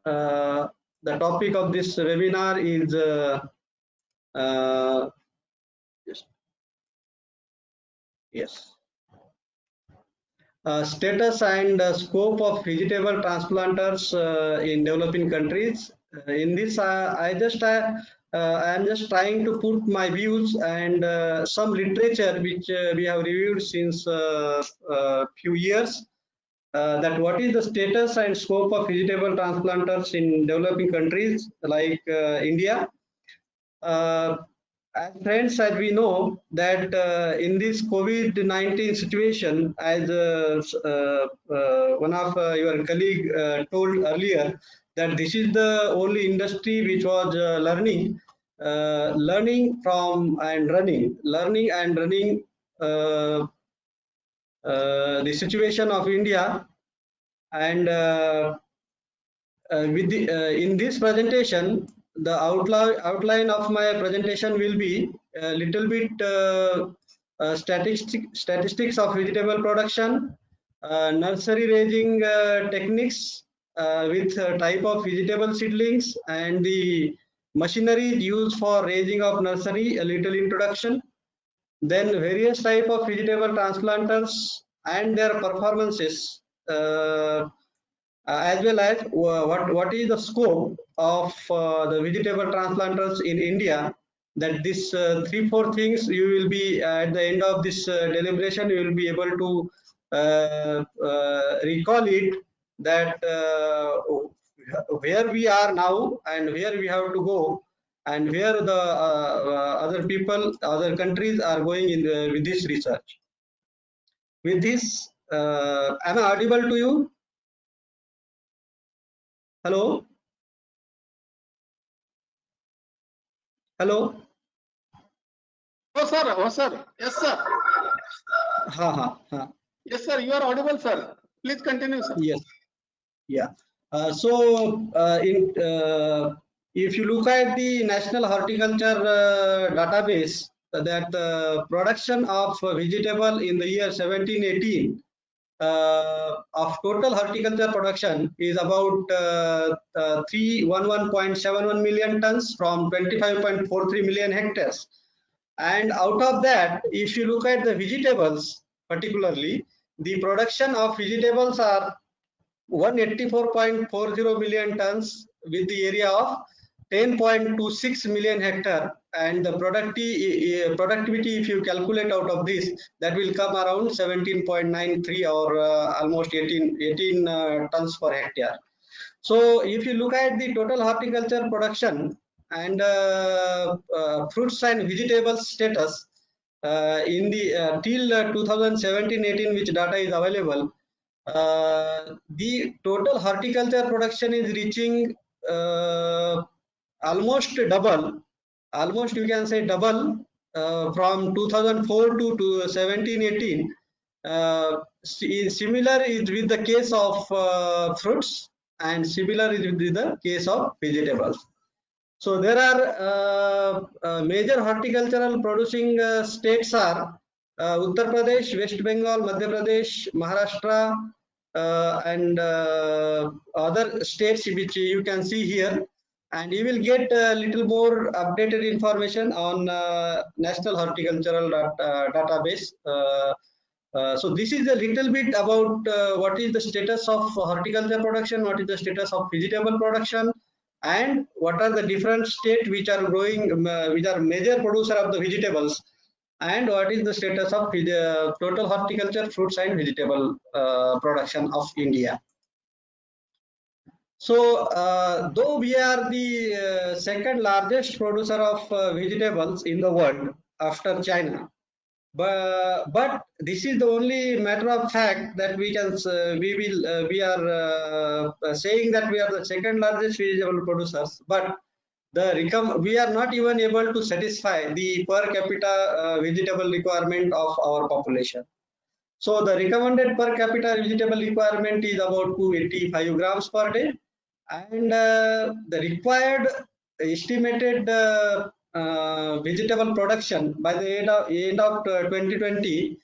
Uh, the topic of this webinar is uh, yes, status and scope of vegetable transplanters in developing countries. In this, I am just trying to put my views and some literature which we have reviewed since few years. That what is the status and scope of vegetable transplanters in developing countries like India. Uh, as friends, as we know that in this COVID-19 situation, as one of your colleague told earlier, that this is the only industry which was learning from and learning and running uh, the situation of India. And with the in this presentation, the outline of my presentation will be a little bit statistics of vegetable production, nursery raising techniques with type of vegetable seedlings, and the machinery used for raising of nursery, a little introduction, then various type of vegetable transplanters and their performances, as well as what is the scope of the vegetable transplanters in India. That this three four things you will be at the end of this deliberation you will be able to recall it, that where we are now and where we have to go, and where the other people, other countries are going in with this research. With this, am I audible to you? Hello? Hello? Oh, sir. Oh, sir. Yes, sir. Ha. Yes, sir. You are audible, sir. Please continue, sir. Yes. Yeah. If you look at the National Horticulture database, that production of vegetable in the year 1718 of total horticulture production is about 311.71 million tons from 25.43 million hectares. And out of that, if you look at the vegetables particularly, the production of vegetables are 184.40 million tons with the area of 10.26 million hectare, and the productivity, if you calculate out of this, that will come around 17.93 or almost 18 tons per hectare. So if you look at the total horticulture production and fruits and vegetables status in the till 2017-18, which data is available, the total horticulture production is reaching almost almost you can say double from 2004 to 17-18. Similar is with the case of fruits, and similar is with the case of vegetables. So there are major horticultural producing states are Uttar Pradesh, West Bengal, Madhya Pradesh, Maharashtra, and other states which you can see here. And you will get a little more updated information on National Horticultural Database. So this is a little bit about what is the status of horticulture production, what is the status of vegetable production, and what are the different states which are growing, which are major producer of the vegetables, and what is the status of the total horticulture, fruits and vegetable production of India. So though we are the second largest producer of vegetables in the world after China, but this is the only matter of fact that we can we are saying that we are the second largest vegetable producers, but we are not even able to satisfy the per capita vegetable requirement of our population. So the recommended per capita vegetable requirement is about 285 grams per day, and the required estimated vegetable production by the end of 2020,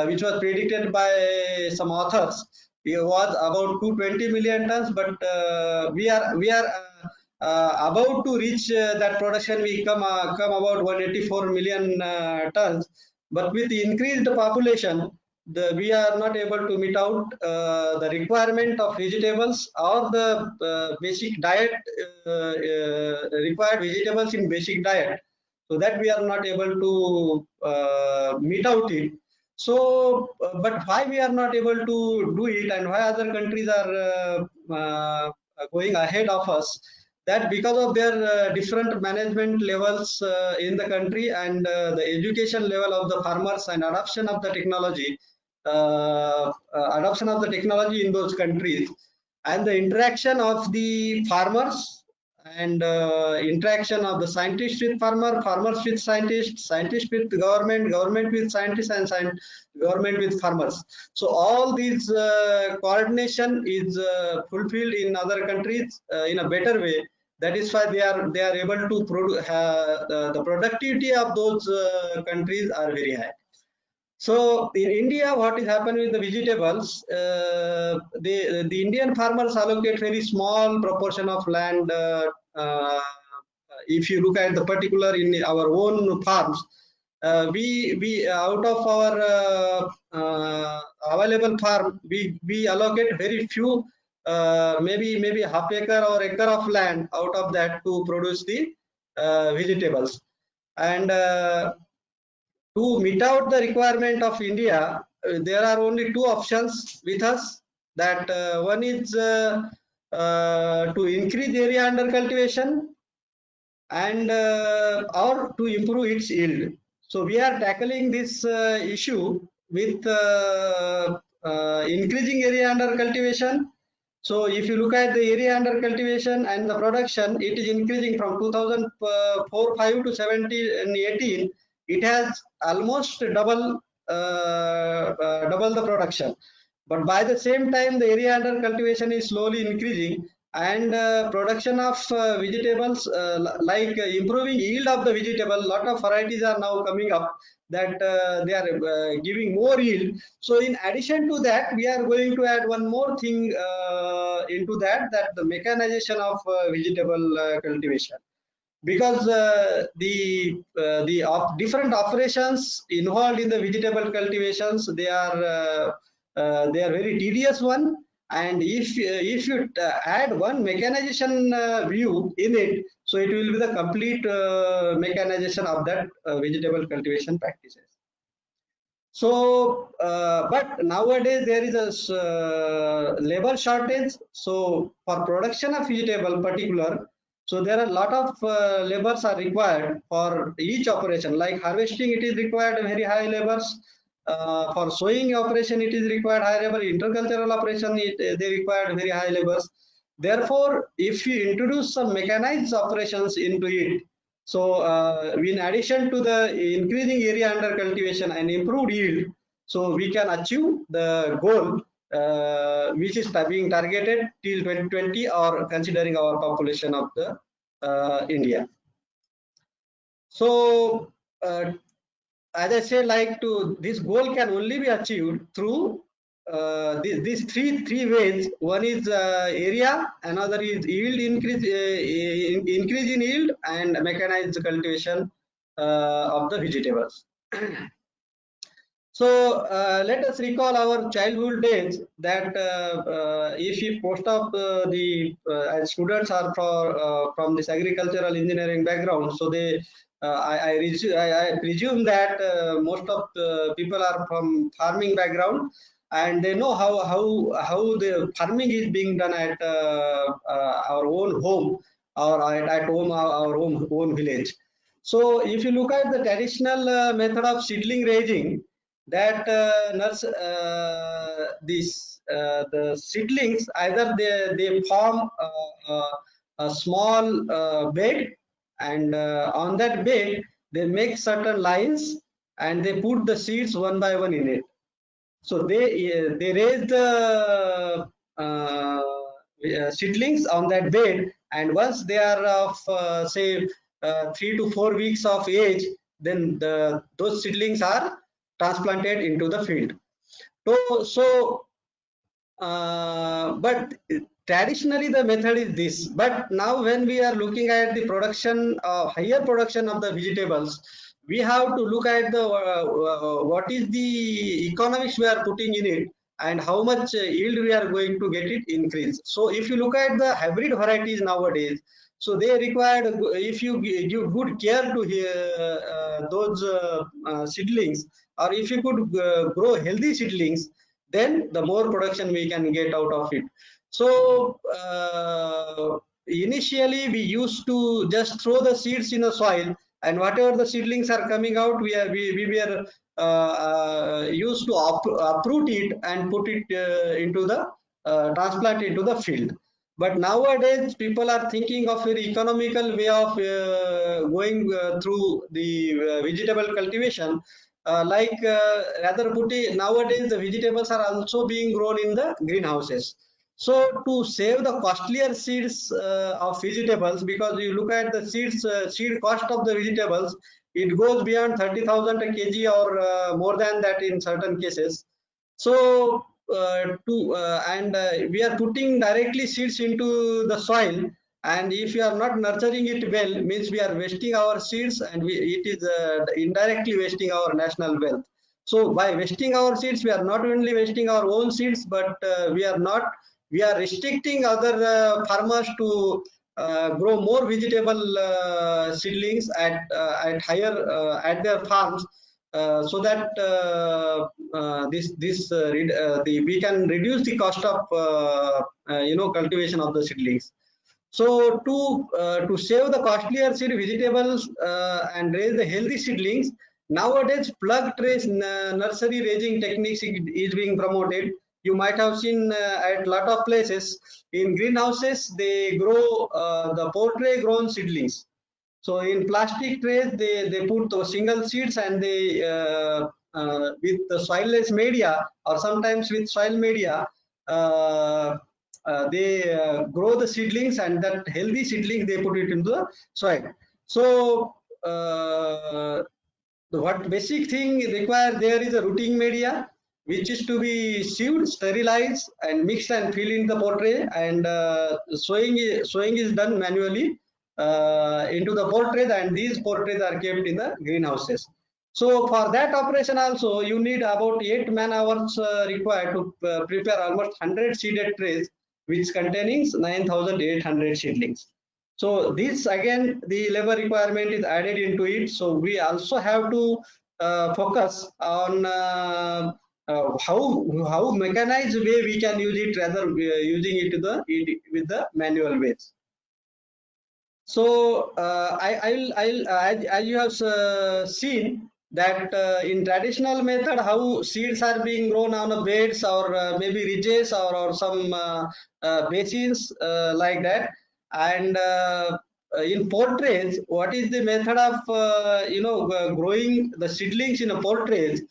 which was predicted by some authors, it was about 220 million tons, but we are about to reach that production. We come about 184 million tons, but with the increased population, we are not able to meet out the requirement of vegetables or the basic diet required vegetables in basic diet, so that we are not able to meet out it. So, but why we are not able to do it, and why other countries are going ahead of us? That because of their different management levels in the country, and the education level of the farmers, and adoption of the technology in those countries, and the interaction of the farmers, and interaction of the scientists with farmers with scientists with government with scientists, and government with farmers. So all these coordination is fulfilled in other countries in a better way. That is why they are able to produce. The productivity of those countries are very high. So in India, what is happening with the vegetables? The Indian farmers allocate very small proportion of land. If you look at the particular in our own farms, we out of our available farm, we allocate very few, maybe half acre or acre of land out of that to produce the vegetables. And to meet out the requirement of India, there are only two options with us. That one is to increase area under cultivation, and or to improve its yield. So we are tackling this issue with increasing area under cultivation. So if you look at the area under cultivation and the production, it is increasing from 2004-5 to 17 and 18. It has almost double the production. But by the same time, the area under cultivation is slowly increasing, and production of vegetables, like improving yield of the vegetable, lot of varieties are now coming up, that they are giving more yield. So in addition to that, we are going to add one more thing into that the mechanization of vegetable cultivation. Because the different operations involved in the vegetable cultivations, they are very tedious one. And if you add one mechanization view in it, so it will be the complete mechanization of that vegetable cultivation practices. So, but nowadays there is a labor shortage. So for production of vegetable particular, so there are a lot of labors are required for each operation. Like harvesting, it is required very high labors. For sowing operation, it is required high labor. Intercultural operation, they required very high labors. Therefore, if you introduce some mechanized operations into it, so in addition to the increasing area under cultivation and improved yield, so we can achieve the goal which is being targeted till 2020, or considering our population of the India. So as I say, like this goal can only be achieved through these three ways. One is area, another is yield increase in yield, and mechanized cultivation of the vegetables. So let us recall our childhood days, that if most of the students are from this agricultural engineering background, so they I presume that most of the people are from farming background, and they know how the farming is being done at our own home, or at home, our own village. So if you look at the traditional method of seedling raising, that the seedlings, either they form a small bed, and on that bed they make certain lines, and they put the seeds one by one in it. So they raise the seedlings on that bed, and once they are of say 3 to 4 weeks of age, then those seedlings are transplanted into the field. So but traditionally the method is this, but now when we are looking at the production, higher production of the vegetables, we have to look at the what is the economics we are putting in it and how much yield we are going to get it increase. So if you look at the hybrid varieties nowadays, so they require, if you give good care to those seedlings, or if you could grow healthy seedlings, then the more production we can get out of it. So initially we used to just throw the seeds in the soil, and whatever the seedlings are coming out, we were used to uproot it and put it into the transplant into the field. But nowadays people are thinking of very economical way of going through the vegetable cultivation, rather putting, nowadays the vegetables are also being grown in the greenhouses. So to save the costlier seeds of vegetables, because you look at the seed cost of the vegetables, it goes beyond 30,000 a kg or more than that in certain cases. So we are putting directly seeds into the soil, and if we are not nurturing it well, means we are wasting our seeds, and it is indirectly wasting our national wealth. So by wasting our seeds, we are not only wasting our own seeds, but we are restricting other farmers to grow more vegetable seedlings at higher at their farms, so that we can reduce the cost of cultivation of the seedlings. So to save the costlier seed vegetables and raise the healthy seedlings, nowadays plug trace nursery raising techniques is being promoted. You might have seen at lot of places in greenhouses they grow the portrait grown seedlings. So in plastic trays, they put those single seeds, and they with the soilless media, or sometimes with soil media, uh, they grow the seedlings, and that healthy seedling they put it into the soil. So what basic thing required there is a rooting media, which is to be sieved, sterilized, and mixed and filled in the portrait, and sowing is done manually into the portrait, and these portraits are kept in the greenhouses. So for that operation also you need about 8 man hours required to prepare almost 100 seeded trays, which containing 9,800 seedlings. So this again the labor requirement is added into it. So we also have to focus on how mechanized way we can use it, rather using it with the manual ways. So I'll as you have seen that in traditional method how seeds are being grown on a beds, or maybe ridges, or some basins like that. And in portraits, what is the method of growing the seedlings in a portrait?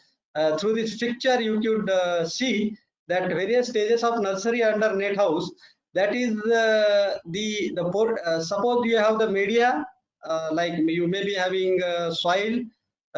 Through this picture you could see that various stages of nursery under net house. That is the port. Suppose you have the media, like you may be having soil,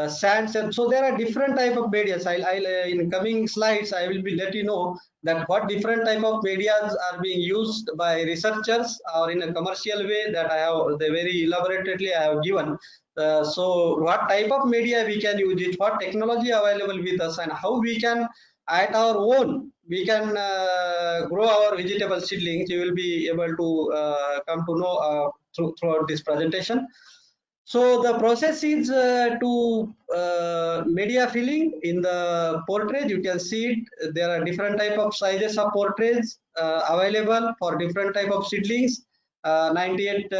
sands, and so there are different type of medias. I'll in coming slides I will be let you know that what different type of medias are being used by researchers, or in a commercial way that I have the very elaborately I have given. So what type of media we can use it, what technology available with us, and how we can at our own we can grow our vegetable seedlings. You will be able to come to know throughout this presentation. So the process is to media filling in the portrait. You can see it. There are different type of sizes of portraits available for different type of seedlings. 98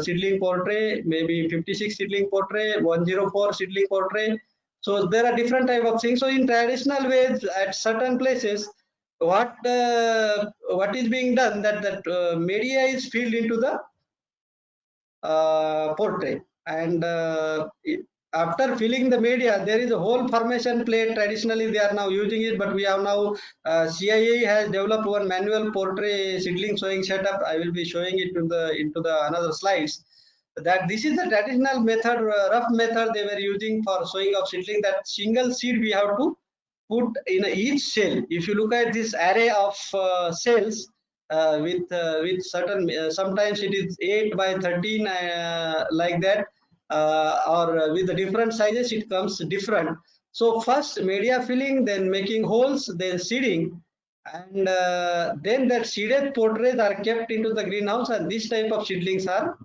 seedling portrait, maybe 56 seedling portrait, 104 seedling portrait. So there are different type of things. So in traditional ways, at certain places, what is being done, that media is filled into the portrait, and after filling the media, there is a whole formation plate. Traditionally they are now using it, but we have now CIA has developed one manual portrait seedling sowing setup. I will be showing it into the another slides. That this is the traditional method, rough method they were using for sowing of seedling. That single seed we have to put in each cell. If you look at this array of cells with certain, sometimes it is 8 by 13 like that, or with the different sizes it comes different. So first media filling, then making holes, then seeding, and then that seeded portraits are kept into the greenhouse, and this type of seedlings are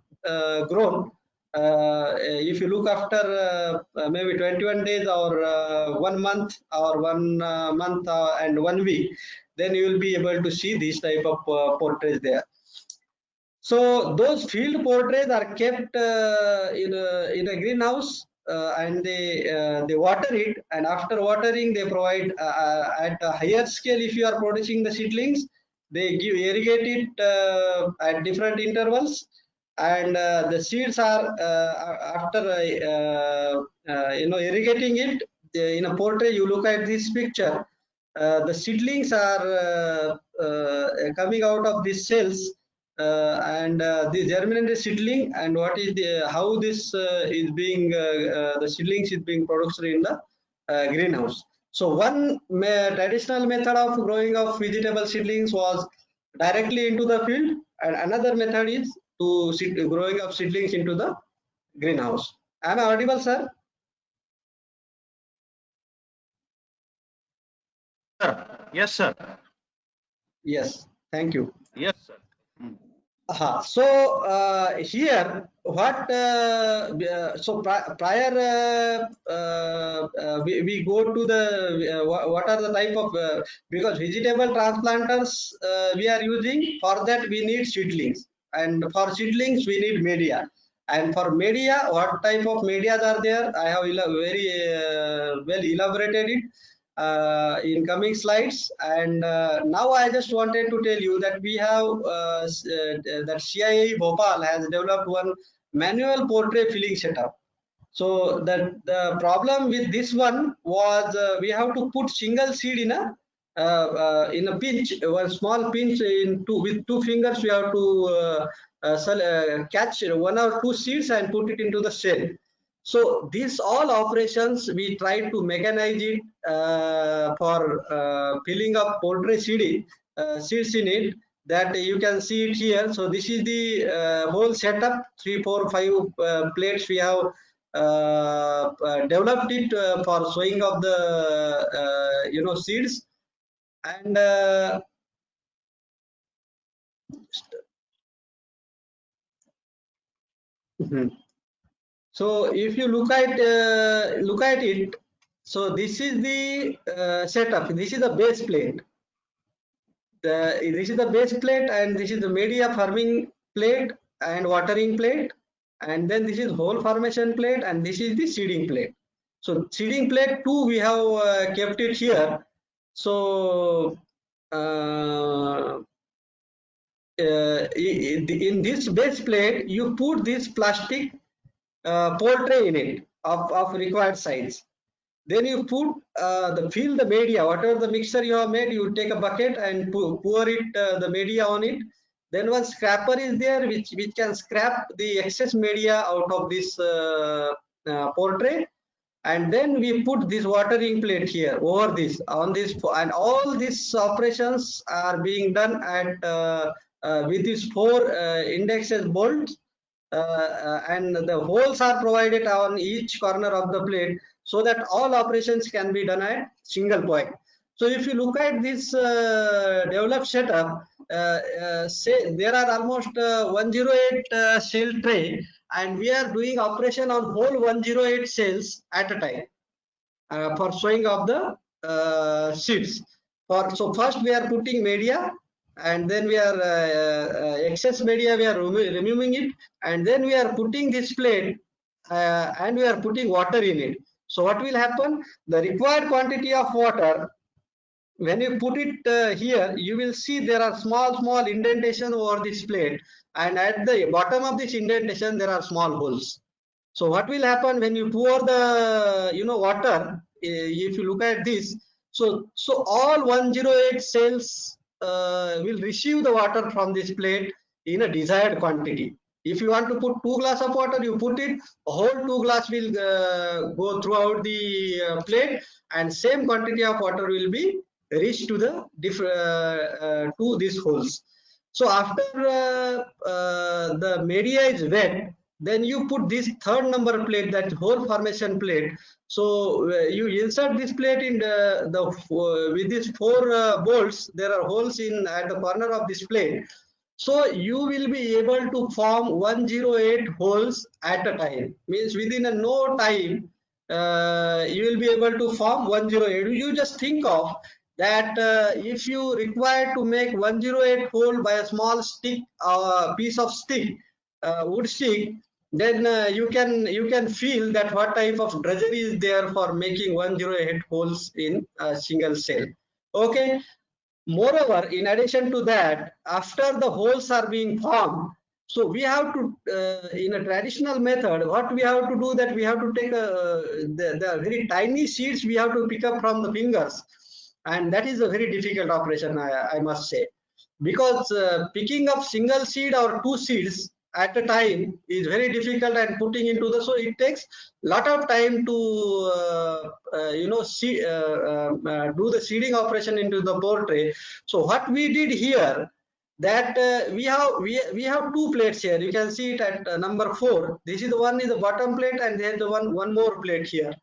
grown. If you look after maybe 21 days or 1 month or 1 month and 1 week, then you will be able to see these type of portraits there. So those field portraits are kept in a greenhouse, and they water it, and after watering they provide at a higher scale. If you are producing the seedlings, they give irrigate it at different intervals, and the seeds are after irrigating it in a portrait. You look at this picture, the seedlings are coming out of these cells, and the germinated seedling, and what is the how this is being the seedlings is being produced in the greenhouse. So one traditional method of growing of vegetable seedlings was directly into the field, and another method is to growing of seedlings into the greenhouse. Am I audible, sir? Sir. Yes, sir. Yes, thank you. Yes, sir. So here what so prior we go to the what are the type of because vegetable transplanters we are using. For that we need seedlings, and for seedlings we need media, and for media, what type of media are there, I have very well elaborated it in coming slides. And now I just wanted to tell you that we have that CII Bhopal has developed one manual portrait filling setup. So that the problem with this one was we have to put single seed in a pinch, one small pinch with 2 fingers. We have to catch 1 or 2 seeds and put it into the cell. So these all operations we try to mechanize it for filling up poultry seeds in it, that you can see it here. So this is the whole setup, 3, 4, 5 plates we have developed it for sowing of the seeds. And so if you look at it, so this is the setup. This is the base plate. This is the base plate, and this is the media farming plate and watering plate, and then this is hole formation plate, and this is the seeding plate. So seeding plate 2 we have kept it here. So in this base plate you put this plastic poultry in it of required size. Then you put fill the media, whatever the mixture you have made, you take a bucket and pour it the media on it. Then one scraper is there which can scrap the excess media out of this poultry, and then we put this watering plate here over this on this, and all these operations are being done at with these 4 indexes bolts, and the holes are provided on each corner of the plate, so that all operations can be done at single point. So if you look at this developed setup, say there are almost 108 cell tray, and we are doing operation on whole 108 cells at a time for sowing of the seeds. So first we are putting media, and then we are excess media we are removing it, and then we are putting this plate and we are putting water in it. So what will happen, the required quantity of water, when you put it here, you will see there are small indentation over this plate, and at the bottom of this indentation there are small holes. So what will happen when you pour the water, if you look at this, so all 108 cells will receive the water from this plate in a desired quantity. If you want to put 2 glass of water, you put it, whole 2 glass will go throughout the plate, and same quantity of water will be reached to the to these holes. So after the media is wet, then you put this third number plate, that hole formation plate. So you insert this plate in with these 4 bolts. There are holes in at the corner of this plate. So you will be able to form 108 holes at a time. Means within a no time, you will be able to form 108. You just think of that if you require to make 108 hole by a small stick, piece of stick, wood stick, then you can feel that what type of drudgery is there for making 108 holes in a single cell. Okay. Moreover, in addition to that, after the holes are being formed, so we have to, in a traditional method, what we have to do, that we have to take the very tiny seeds we have to pick up from the fingers, and that is a very difficult operation, I must say, because picking up single seed or 2 seeds at a time is very difficult, and putting into the, so it takes lot of time to do the seeding operation into the poultry. So what we did here, that we have 2 plates here. You can see it at number 4. This is the one is the bottom plate, and there is the one more plate here.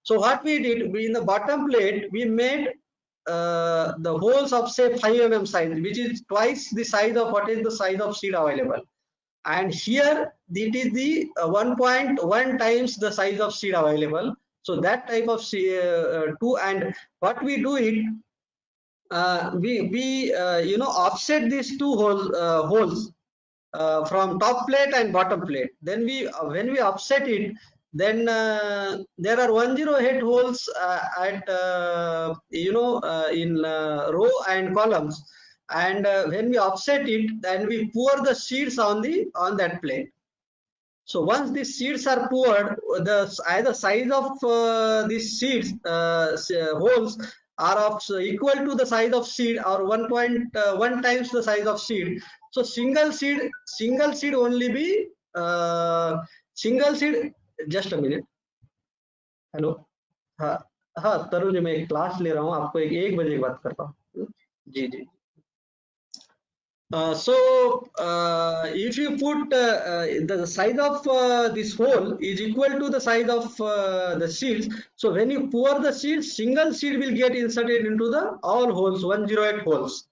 So what we did, in the bottom plate we made the holes of say 5 mm size, which is twice the size of what is the size of seed available. And here it is the 1.1 times the size of seed available. So that type of 2, and what we do it, we offset these 2 holes from top plate and bottom plate. Then when we offset it, then there are 108 holes at in row and columns. And when we offset it, then we pour the seeds on that plate. So once these seeds are poured, either size of these seeds holes are of equal to the size of seed, or 1.1 times the size of seed. So single seed only be single seed. Just a minute. Hello. हाँ हाँ तरुण जी, मैं एक class ले रहा हूँ, आपको 1 बजे की बात करता हूँ. जी जी. If you put the size of this hole is equal to the size of the seeds, so when you pour the seeds, single seed will get inserted into the all holes, 108 holes.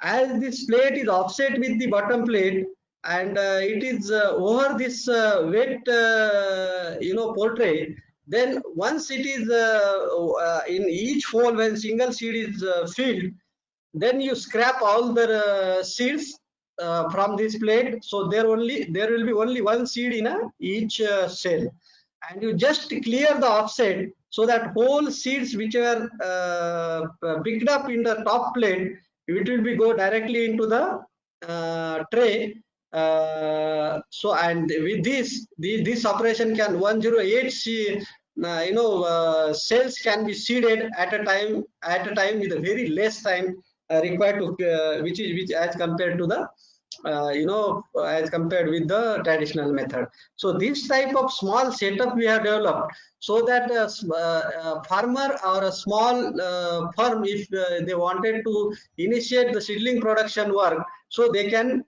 As this plate is offset with the bottom plate, and it is over this wet poultry, then once it is in each hole, when single seed is filled, then you scrap all the seeds from this plate. So there will be only 1 seed in each cell, and you just clear the offset, so that whole seeds which are picked up in the top plate, it will be go directly into the tray. So and with this operation can 108 cells can be seeded at a time with a very less time required to which as compared to the as compared with the traditional method. So this type of small setup we have developed, so that a farmer or a small firm, if they wanted to initiate the seedling production work, so they can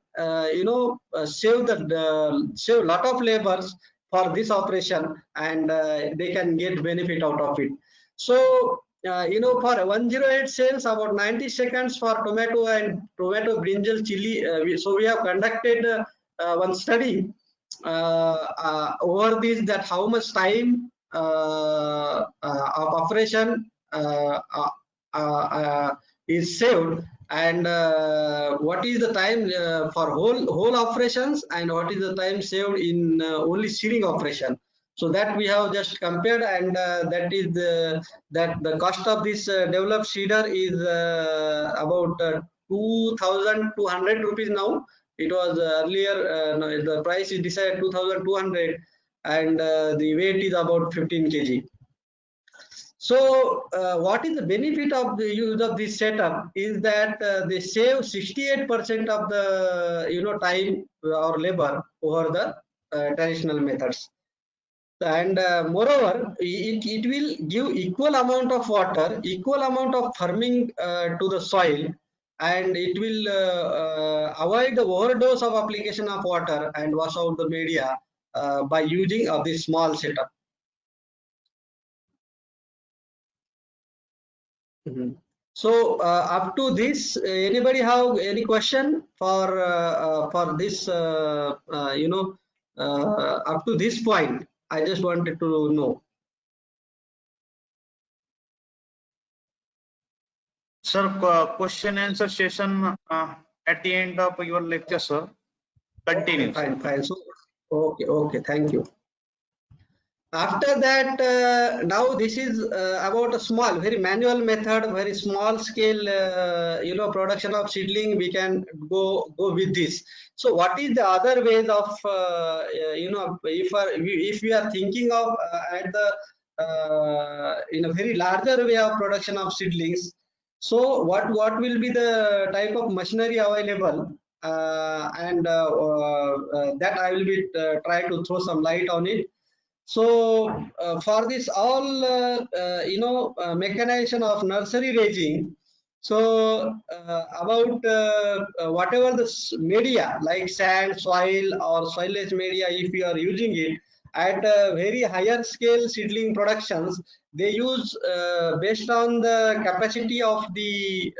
save a lot of labors for this operation, and they can get benefit out of it. So for 108 cells, about 90 seconds for tomato and tomato, brinjal, chili. So we have conducted one study over this, that how much time of operation is saved, and what is the time for whole operations, and what is the time saved in only seeding operation. So that we have just compared, and that is that the cost of this developed seeder is about 2,200 rupees now. It was earlier, no, the price is decided 2,200, and the weight is about 15 kg. So what is the benefit of the use of this setup is that they save 68% of the time or labor over the traditional methods. And moreover, it will give equal amount of water, equal amount of farming to the soil, and it will avoid the overdose of application of water and wash out the media by using of this small setup. So up to this, anybody have any question for this? Up to this point, I just wanted to know. Sir, question answer session at the end of your lecture, sir. Continue. Okay, fine, fine. So, okay, thank you. After that, now this is about a small, very manual method, very small scale, production of seedling. We can go with this. So, what is the other ways of, if we are thinking of at the in a very larger way of production of seedlings. So, what will be the type of machinery available? That I will be try to throw some light on it. So for this all mechanization of nursery raising, so about whatever the media like sand, soil or soilless media, if you are using it at a very higher scale seedling productions, they use based on the capacity of the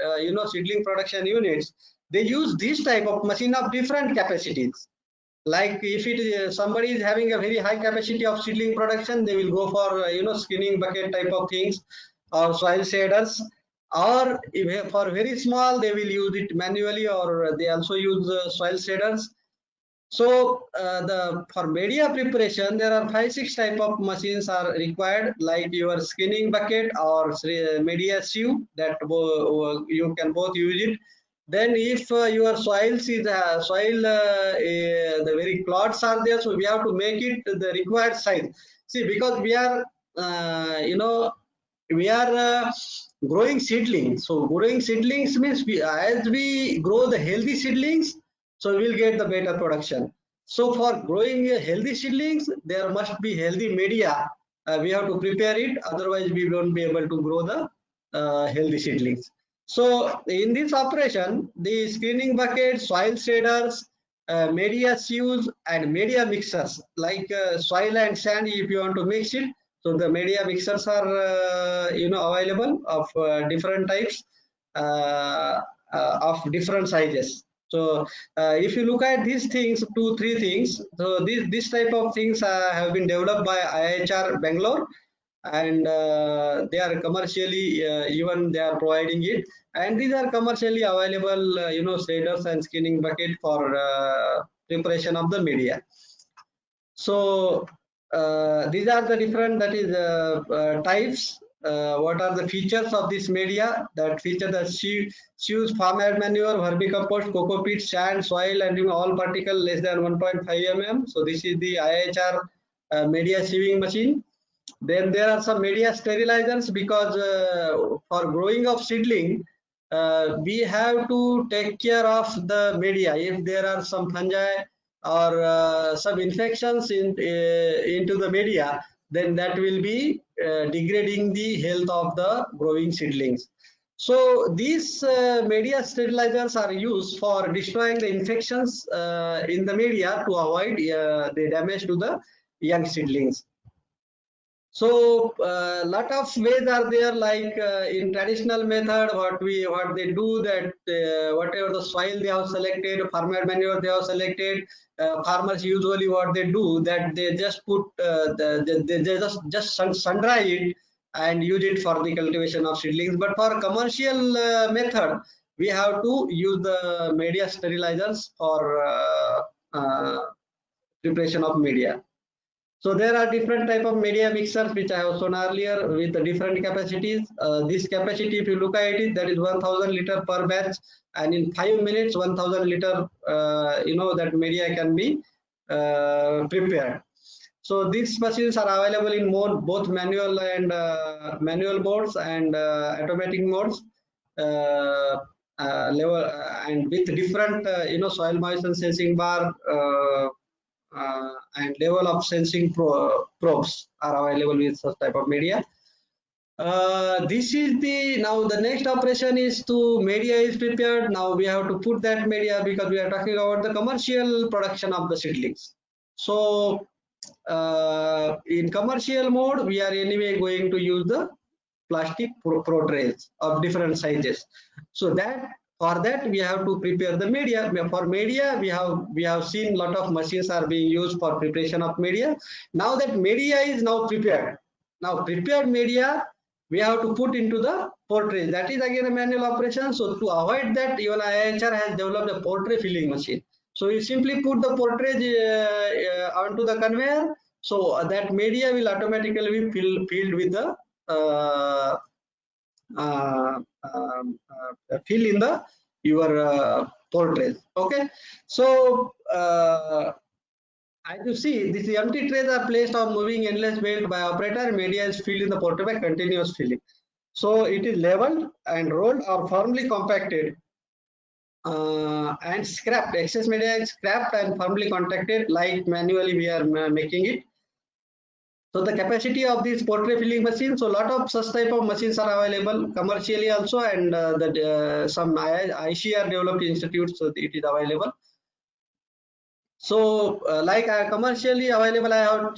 seedling production units, they use this type of machine of different capacities. Like if it is somebody is having a very high capacity of seedling production, they will go for skinning bucket type of things or soil shaders, or if for very small they will use it manually, or they also use soil shaders. So for media preparation, there are 5-6 type of machines are required, like your skinning bucket or media sieve, that you can both use it. Then if your soils is the very clods are there, so we have to make it the required size. See, because we are growing seedlings. So growing seedlings means as we grow the healthy seedlings, so we will get the better production. So for growing healthy seedlings, there must be healthy media. We have to prepare it, otherwise we won't be able to grow the healthy seedlings. So in this operation, the screening bucket, soil shaders, media sieves and media mixers, like soil and sand, if you want to mix it. So the media mixers are available of different types of different sizes. So if you look at these things, 2-3 things, so this type of things have been developed by IHR Bangalore, and they are commercially even they are providing it, and these are commercially available shaders and skinning bucket for preparation of the media. So these are the different, that is types. What are the features of this media? That feature that sieves, farmyard manure, vermicompost, coco peat, sand, soil, and all particle less than 1.5 mm. So this is the IHR media sieving machine. Then there are some media sterilizers, because for growing of seedling, we have to take care of the media. If there are some fungi or some infections into the media, then that will be degrading the health of the growing seedlings. So these media sterilizers are used for destroying the infections in the media to avoid the damage to the young seedlings. So lot of ways are there, like in traditional method, what they do, that whatever the soil they have selected, farmer manure they have selected, farmers usually what they do, that they just put they just sun dry it and use it for the cultivation of seedlings. But for commercial method, we have to use the media sterilizers for preparation of media. So there are different type of media mixers which I have shown earlier with the different capacities. This capacity, if you look at it, that is 1000 liter per batch, and in 5 minutes 1000 liter that media can be prepared. So these machines are available in both manual and manual modes and automatic modes, level and with different soil moisture sensing bar and level of sensing probes are available with such type of media. This is now the next operation is to media is prepared. Now we have to put that media because we are talking about the commercial production of the seedlings. So in commercial mode, we are anyway going to use the plastic pro trays of different sizes. So that for that we have to prepare the media. For media, we have seen lot of machines are being used for preparation of media. Now that media is now prepared. Now prepared media we have to put into the portrait. That is again a manual operation. So to avoid that, even IIHR has developed a portrait filling machine. So you simply put the portrait onto the conveyor. So that media will automatically be filled with the fill in the your portrait. Okay. So as you see, these empty trays are placed on moving endless belt by operator. Media is filled in the portrait by continuous filling. So it is leveled and rolled or firmly compacted and scrapped. Excess media is scrapped and firmly compacted like manually we are making it. So the capacity of this portrait filling machine, so a lot of such type of machines are available commercially also, and some ICR developed institutes, so it is available. So like commercially available, I have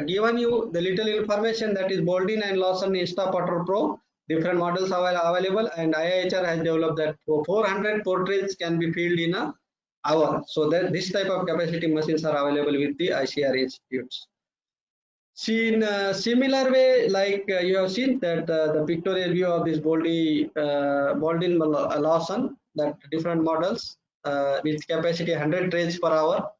given you the little information, that is Boldin and Lawson InstaPotter Pro. Different models are available, and IIHR has developed that 400 portraits can be filled in an hour. So that this type of capacity machines are available with the ICR institutes. See, in a similar way, like you have seen that the pictorial view of this Boldin Lawson, that different models with capacity 100 trays per hour.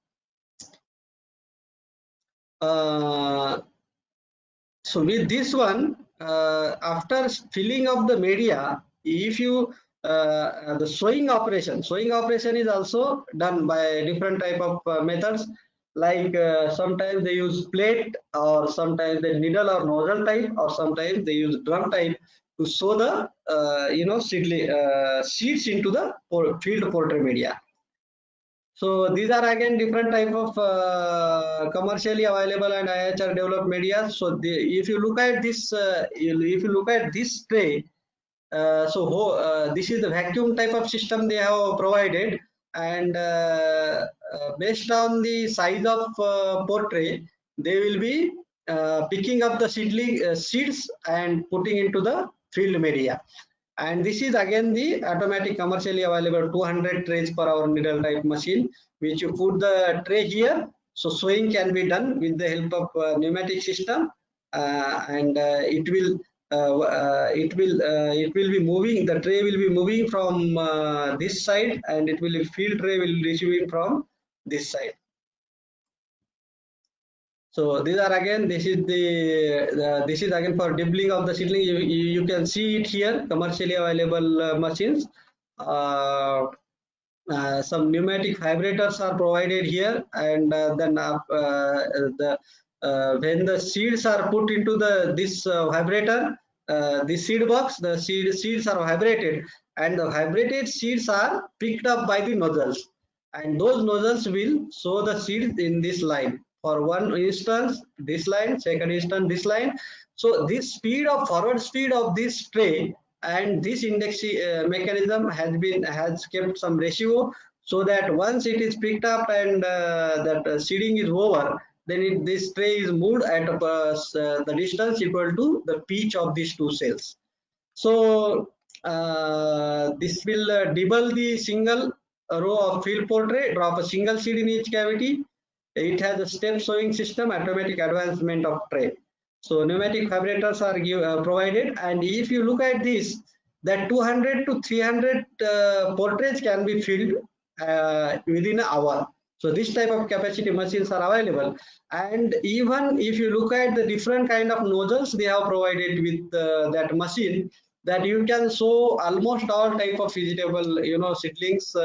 So with this one, after filling of the media, if you the sewing operation is also done by different type of methods. Like sometimes they use plate, or sometimes they needle or nozzle type, or sometimes they use drum type to sew the seeds into the field portrait media. So these are again different type of commercially available and IIHR developed media. So if you look at this, if you look at this tray, this is the vacuum type of system they have provided, and based on the size of portrait, they will be picking up the seeds and putting into the field media. And this is again the automatic commercially available 200 trays per hour needle type machine, which you put the tray here. So sewing can be done with the help of pneumatic system, and it will be moving. The tray will be moving from this side, and it will field tray will receiving from this side. So these are again, this is this is again for dibbling of the seedling. You can see it here, commercially available machines. Some pneumatic vibrators are provided here, and then when the seeds are put into this vibrator, the seed box, the seeds are vibrated, and the vibrated seeds are picked up by the nozzles, and those nozzles will sow the seeds in this line. For one instance, this line, second instance, this line. So this forward speed of this tray and this index mechanism has kept some ratio, so that once it is picked up and that seeding is over, then this tray is moved at the distance equal to the pitch of these two cells. So this will dibble the single row of field portrait, drop a single seed in each cavity. It has a step sowing system, automatic advancement of tray. So pneumatic vibrators are provided, and if you look at this, that 200 to 300 portraits can be filled within an hour. So this type of capacity machines are available, and even if you look at the different kind of nozzles they have provided with that machine, that you can sow almost all type of vegetable seedlings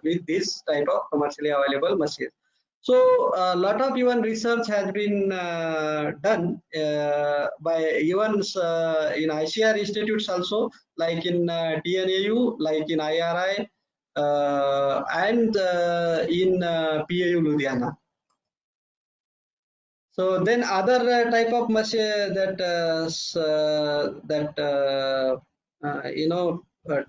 with this type of commercially available machine. So a lot of even research has been done by even in ICR institutes also, like in TNAU, like in IRI, and in PAU Ludhiana. So then other type of machine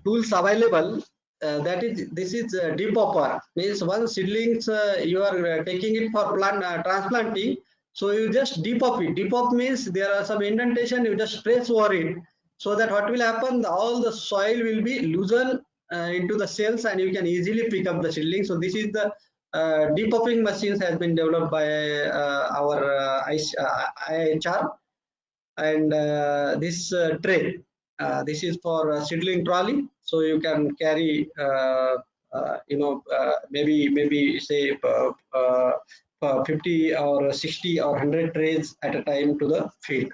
tools available, that is, this is depupper, means one seedlings you are taking it for plant transplanting, so you just depup it. Depup means there are some indentation, you just press over it, so that what will happen, all the soil will be loosened into the cells and you can easily pick up the seedling. So this is the depuffing machines has been developed by our IHR, and this tray, this is for seedling trolley, so you can carry maybe say 50 or 60 or 100 trays at a time to the field.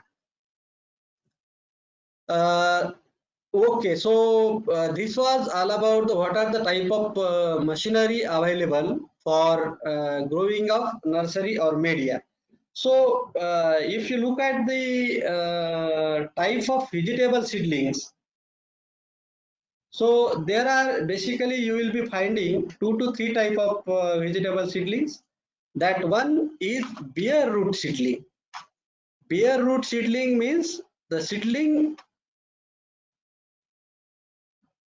Okay, so this was all about what are the type of machinery available for growing of nursery or media. So if you look at the type of vegetable seedlings, so there are basically you will be finding 2 to 3 type of vegetable seedlings. That one is bare root seedling. Bare root seedling means the seedling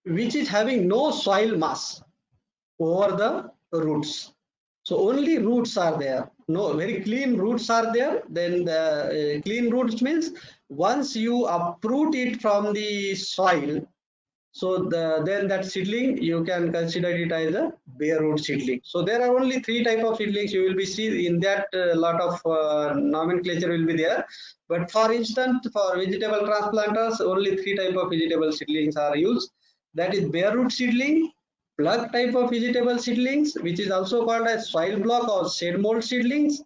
which is having no soil mass over the roots. So only roots are there. No, very clean roots are there. Then the clean roots means once you uproot it from the soil, so then that seedling you can consider it as a bare root seedling. So there are only 3 type of seedlings you will be see in that. Lot of nomenclature will be there. But for instance, for vegetable transplanters, only 3 type of vegetable seedlings are used. That is bare root seedling, plug type of vegetable seedlings, which is also called as soil block or shade mold seedlings,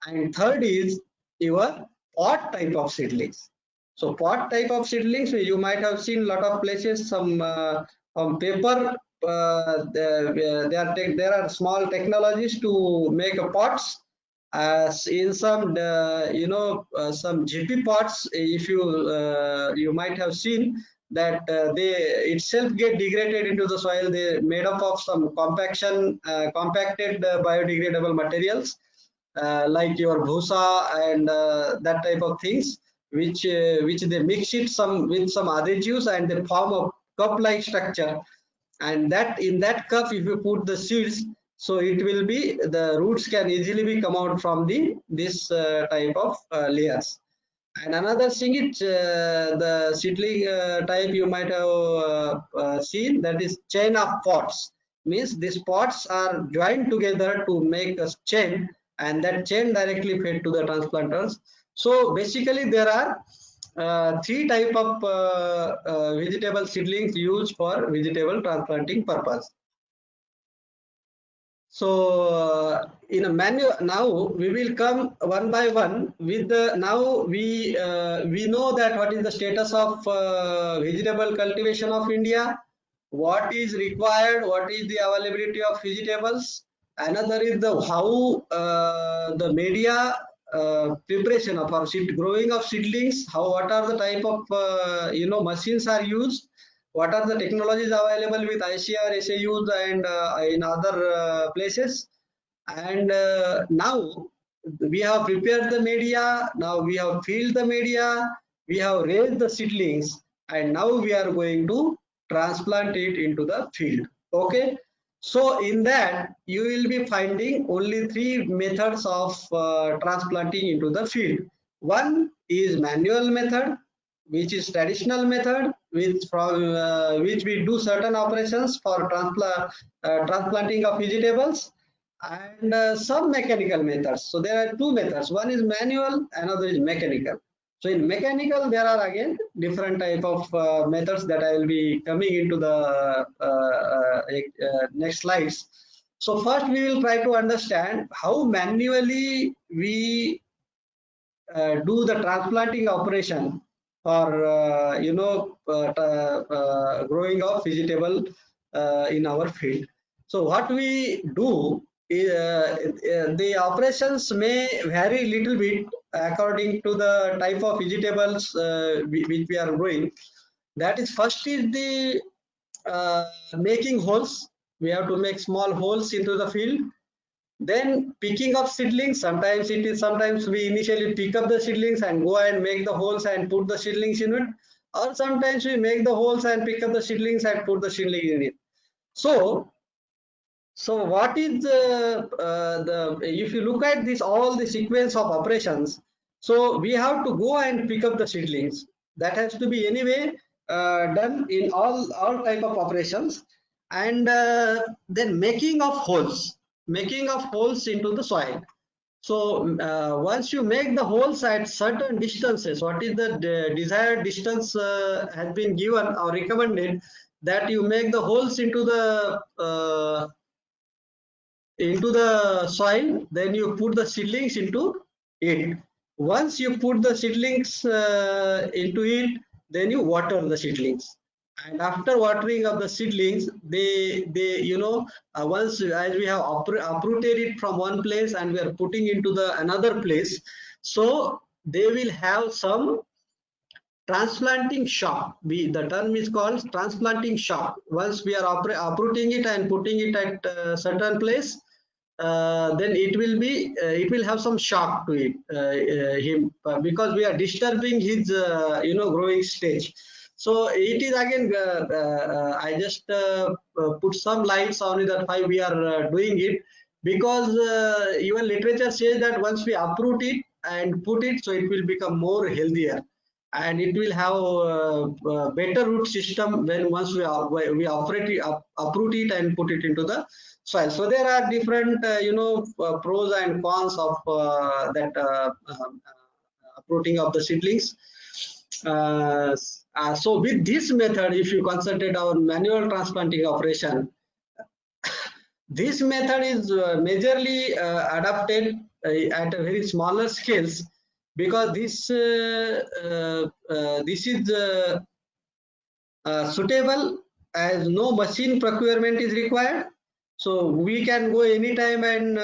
and third is your pot type of seedlings. So pot type of seedlings, you might have seen a lot of places, some on paper, there are small technologies to make a pots. As in some, some GP pots, if you might have seen that they itself get degraded into the soil. They made up of some compacted biodegradable materials, like your bhusa and that type of things, which they mix it some with some additives and they form a cup-like structure. And that in that cup, if you put the seeds, so it will be, the roots can easily be come out from this type of layers. And another thing is the seedling type you might have seen, that is chain of pots. Means these pots are joined together to make a chain, and that chain directly fed to the transplanters. So basically there are 3 type of vegetable seedlings used for vegetable transplanting purpose. So in a manual, now we will come one by one with the, now we know that what is the status of vegetable cultivation of India, what is required, what is the availability of vegetables. Another is the how the media preparation of our seed, growing of seedlings, how, what are the type of machines are used, what are the technologies available with ICR, SAUs and in other places. And now we have prepared the media, now we have filled the media, we have raised the seedlings, and now we are going to transplant it into the field. Okay, so in that you will be finding only 3 methods of transplanting into the field. One is manual method, which is traditional method, which we do certain operations for transplanting of vegetables, and some mechanical methods. So there are 2 methods. One is manual, another is mechanical. So in mechanical, there are again different type of methods that I will be coming into the next slides. So first we will try to understand how manually we do the transplanting operation for growing of vegetable in our field. So what we do, the operations may vary little bit according to the type of vegetables which we are growing. That is, first is the making holes. We have to make small holes into the field. Then picking up seedlings. Sometimes we initially pick up the seedlings and go and make the holes and put the seedlings in it, or sometimes we make the holes and pick up the seedlings and put the seedling in it. So what is the if you look at this, all the sequence of operations, so we have to go and pick up the seedlings. That has to be anyway done in all type of operations. And then making of holes into the soil. So once you make the holes at certain distances, what is the desired distance has been given or recommended, that you make the holes into the soil, then you put the seedlings into it. Once you put the seedlings into it, then you water the seedlings. And after watering of the seedlings, they once, as we have uprooted it from one place and we are putting into the another place, so they will have some transplanting shock. The term is called transplanting shock. Once we are uprooting it and putting it at a certain place, then it will have some shock to him, because we are disturbing his growing stage. So it is again, I just put some lights on it, that why we are doing it, because even literature says that once we uproot it and put it, so it will become more healthier and it will have better root system when once we uproot it and put it into the soil. So there are different pros and cons of that uprooting of the seedlings. So with this method, if you concentrate on manual transplanting operation, this method is majorly adapted at a very smaller scales, because this is suitable as no machine procurement is required. So we can go anytime and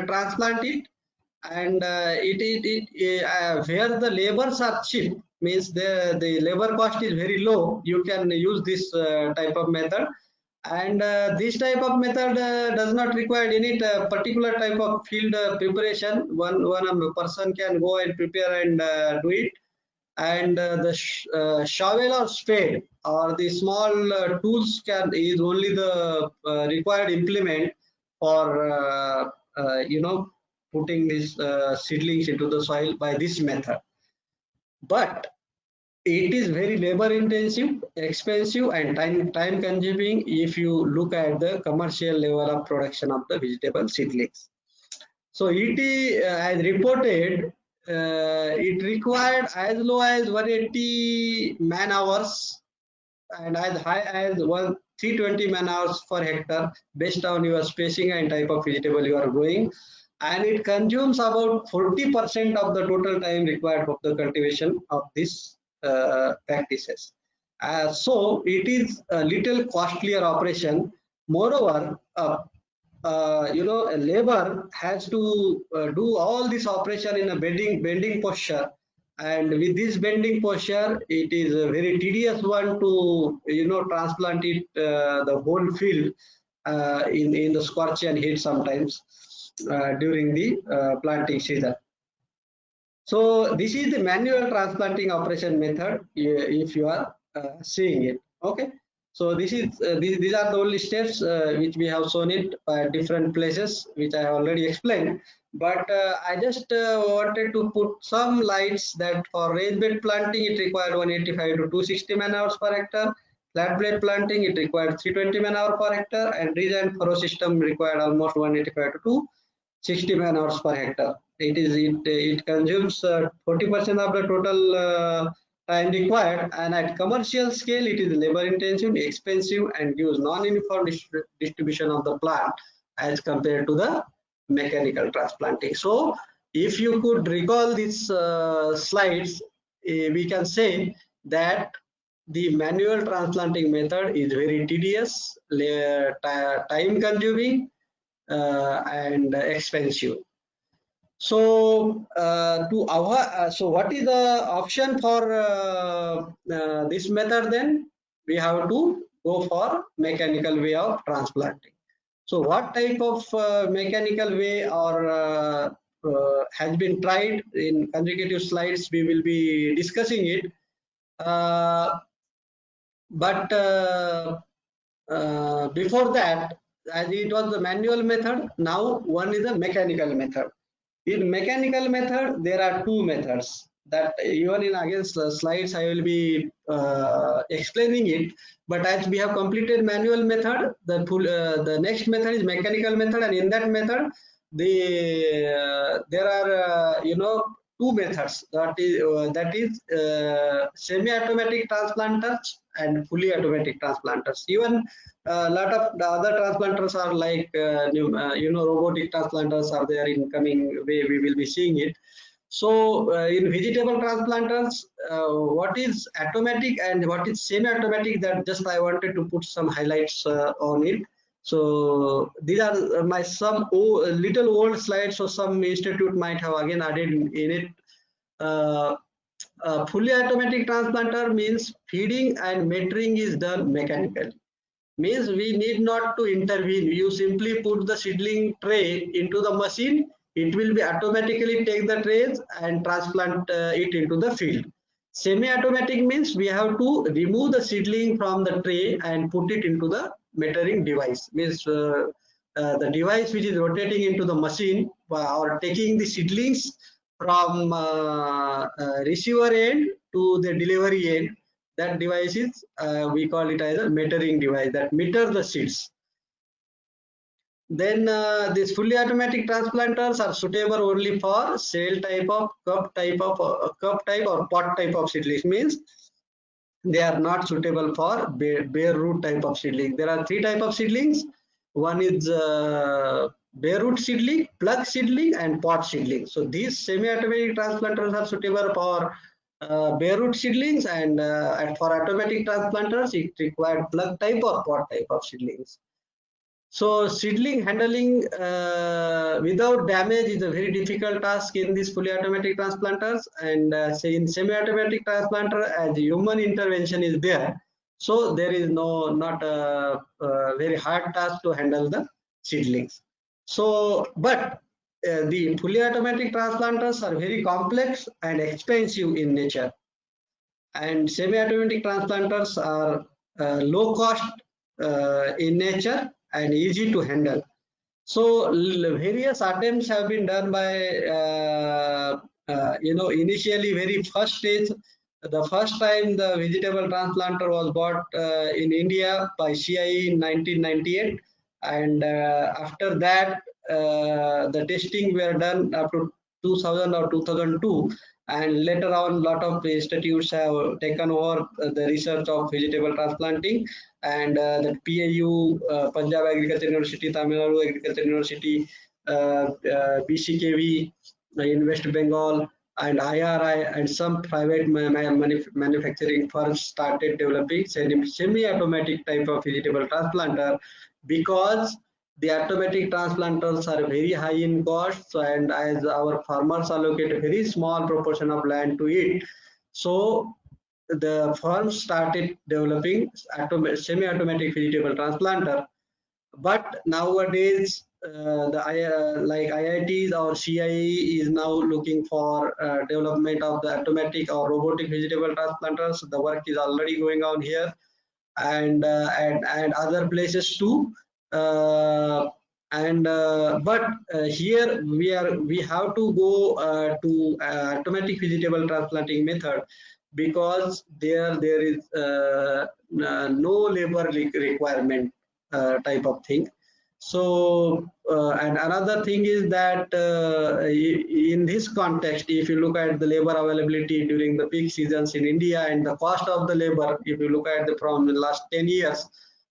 transplant it, and where the labors are cheap, means the labor cost is very low, you can use this type of method. And this type of method does not require any particular type of field preparation. One person can go and prepare and do it. And the shovel or spade or the small tools is only the required implement for putting these seedlings into the soil by this method. But it is very labor intensive, expensive and time consuming if you look at the commercial level of production of the vegetable seedlings. So ET has reported it required as low as 180 man hours and as high as 320 man hours per hectare, based on your spacing and type of vegetable you are growing. And it consumes about 40% of the total time required for the cultivation of this practices. So it is a little costlier operation. Moreover, a labor has to do all this operation in a bending posture, and with this bending posture, it is a very tedious one to transplant it the whole field in the scorch and heat sometimes during the planting season. So this is the manual transplanting operation method, if you are seeing it. Okay, so this is these are the only steps which we have shown it at different places, which I already explained. But I just wanted to put some lights that for raised bed planting it required 185 to 260 man hours per hectare. Flat blade planting it required 320 man hour per hectare, and ridge and furrow system required almost 185 to 260 man hours per hectare. It consumes 40% of the total time required, and at commercial scale it is labor intensive, expensive, and gives non-uniform distribution of the plant as compared to the mechanical transplanting. So if you could recall these slides, we can say that the manual transplanting method is very tedious, time consuming, and expensive. So so what is the option for this method then? We have to go for mechanical way of transplanting. So what type of mechanical way or has been tried in consecutive slides? We will be discussing it. But before that, as it was the manual method, now one is a mechanical method. In mechanical method, there are two methods that even in against the slides I will be explaining it. But as we have completed manual method, the next method is mechanical method, and in that method, there are two methods, that is semi-automatic transplanters and fully automatic transplanters. Even a lot of the other transplanters are like robotic transplanters are there in coming way. We will be seeing it. So in vegetable transplanters, what is automatic and what is semi-automatic, that just I wanted to put some highlights on it. So these are my some little old slides, so some institute might have again added in it. Fully automatic transplanter means feeding and metering is done mechanically. Means we need not to intervene. You simply put the seedling tray into the machine. It will be automatically take the trays and transplant it into the field. Semi-automatic means we have to remove the seedling from the tray and put it into the metering device. Means the device which is rotating into the machine or taking the seedlings from receiver end to the delivery end. That device is we call it as a metering device that meter the seeds. Then these fully automatic transplanters are suitable only for cell type of cup type or pot type of seedlings. Means they are not suitable for bare root type of seedling. There are three type of seedlings. One is bare root seedling, plug seedling, and pot seedling. So these semi-automatic transplanters are suitable for bare root seedlings, and for automatic transplanters it required plug type or pot type of seedlings. So seedling handling without damage is a very difficult task in these fully automatic transplanters, and say in semi-automatic transplanter, as human intervention is there, so there is not a very hard task to handle the seedlings. So but the fully automatic transplanters are very complex and expensive in nature, and semi-automatic transplanters are low cost in nature and easy to handle. So various attempts have been done by initially very first stage. The first time the vegetable transplanter was bought in India by CIE in 1998, and after that the testing were done up to 2000 or 2002, and later on lot of institutes have taken over the research of vegetable transplanting, and the PAU, Punjab Agriculture University, Tamil Nadu Agriculture University, BCKV in West Bengal, and IRI and some private manufacturing firms started developing semi-automatic type of vegetable transplanter, because the automatic transplanters are very high in cost, and as our farmers allocate a very small proportion of land to it, so the firms started developing semi-automatic vegetable transplanter. But nowadays like IITs or CIE is now looking for development of the automatic or robotic vegetable transplanters. The work is already going on here, and other places too. But here we have to go to automatic vegetable transplanting method, because there is no labor requirement type of thing. So and another thing is that in this context, if you look at the labor availability during the peak seasons in India, and the cost of the labor, if you look at from the last 10 years,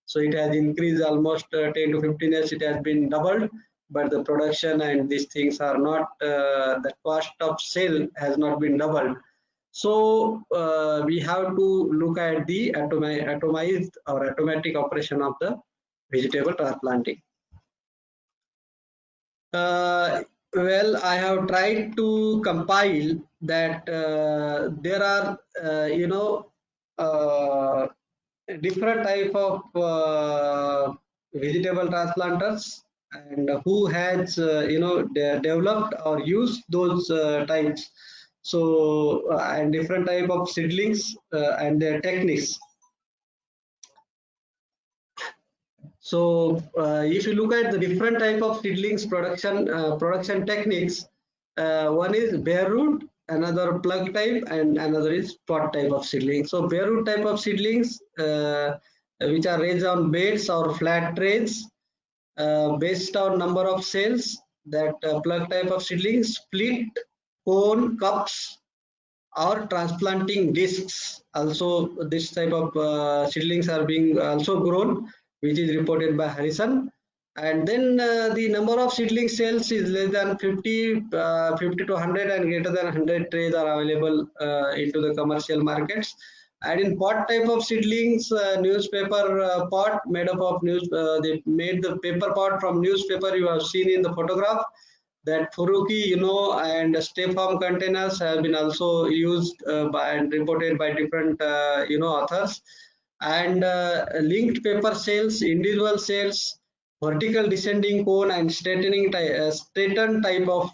so it has increased almost 10 to 15 years, it has been doubled, but the production and these things are not, the cost of sale has not been doubled. So we have to look at the atomized or automatic operation of the vegetable transplanting. Well, I have tried to compile that there are, different type of vegetable transplanters, and who has, developed or used those types. So, and different type of seedlings and their techniques. So if you look at the different type of seedlings production techniques, one is bare root, another plug type, and another is pot type of seedlings. So bare root type of seedlings, which are raised on beds or flat trays, based on number of cells. That plug type of seedlings, split cone cups or transplanting discs. Also, this type of seedlings are being also grown, which is reported by Harrison. And then the number of seedling cells is less than 50 to 100, and greater than 100 trays are available into the commercial markets. And in pot type of seedlings, newspaper pot made up of they made the paper pot from newspaper you have seen in the photograph. That Furuki, and stay farm containers have been also used by and reported by different, authors. And linked paper cells, individual cells, vertical descending cone, and straightened type of,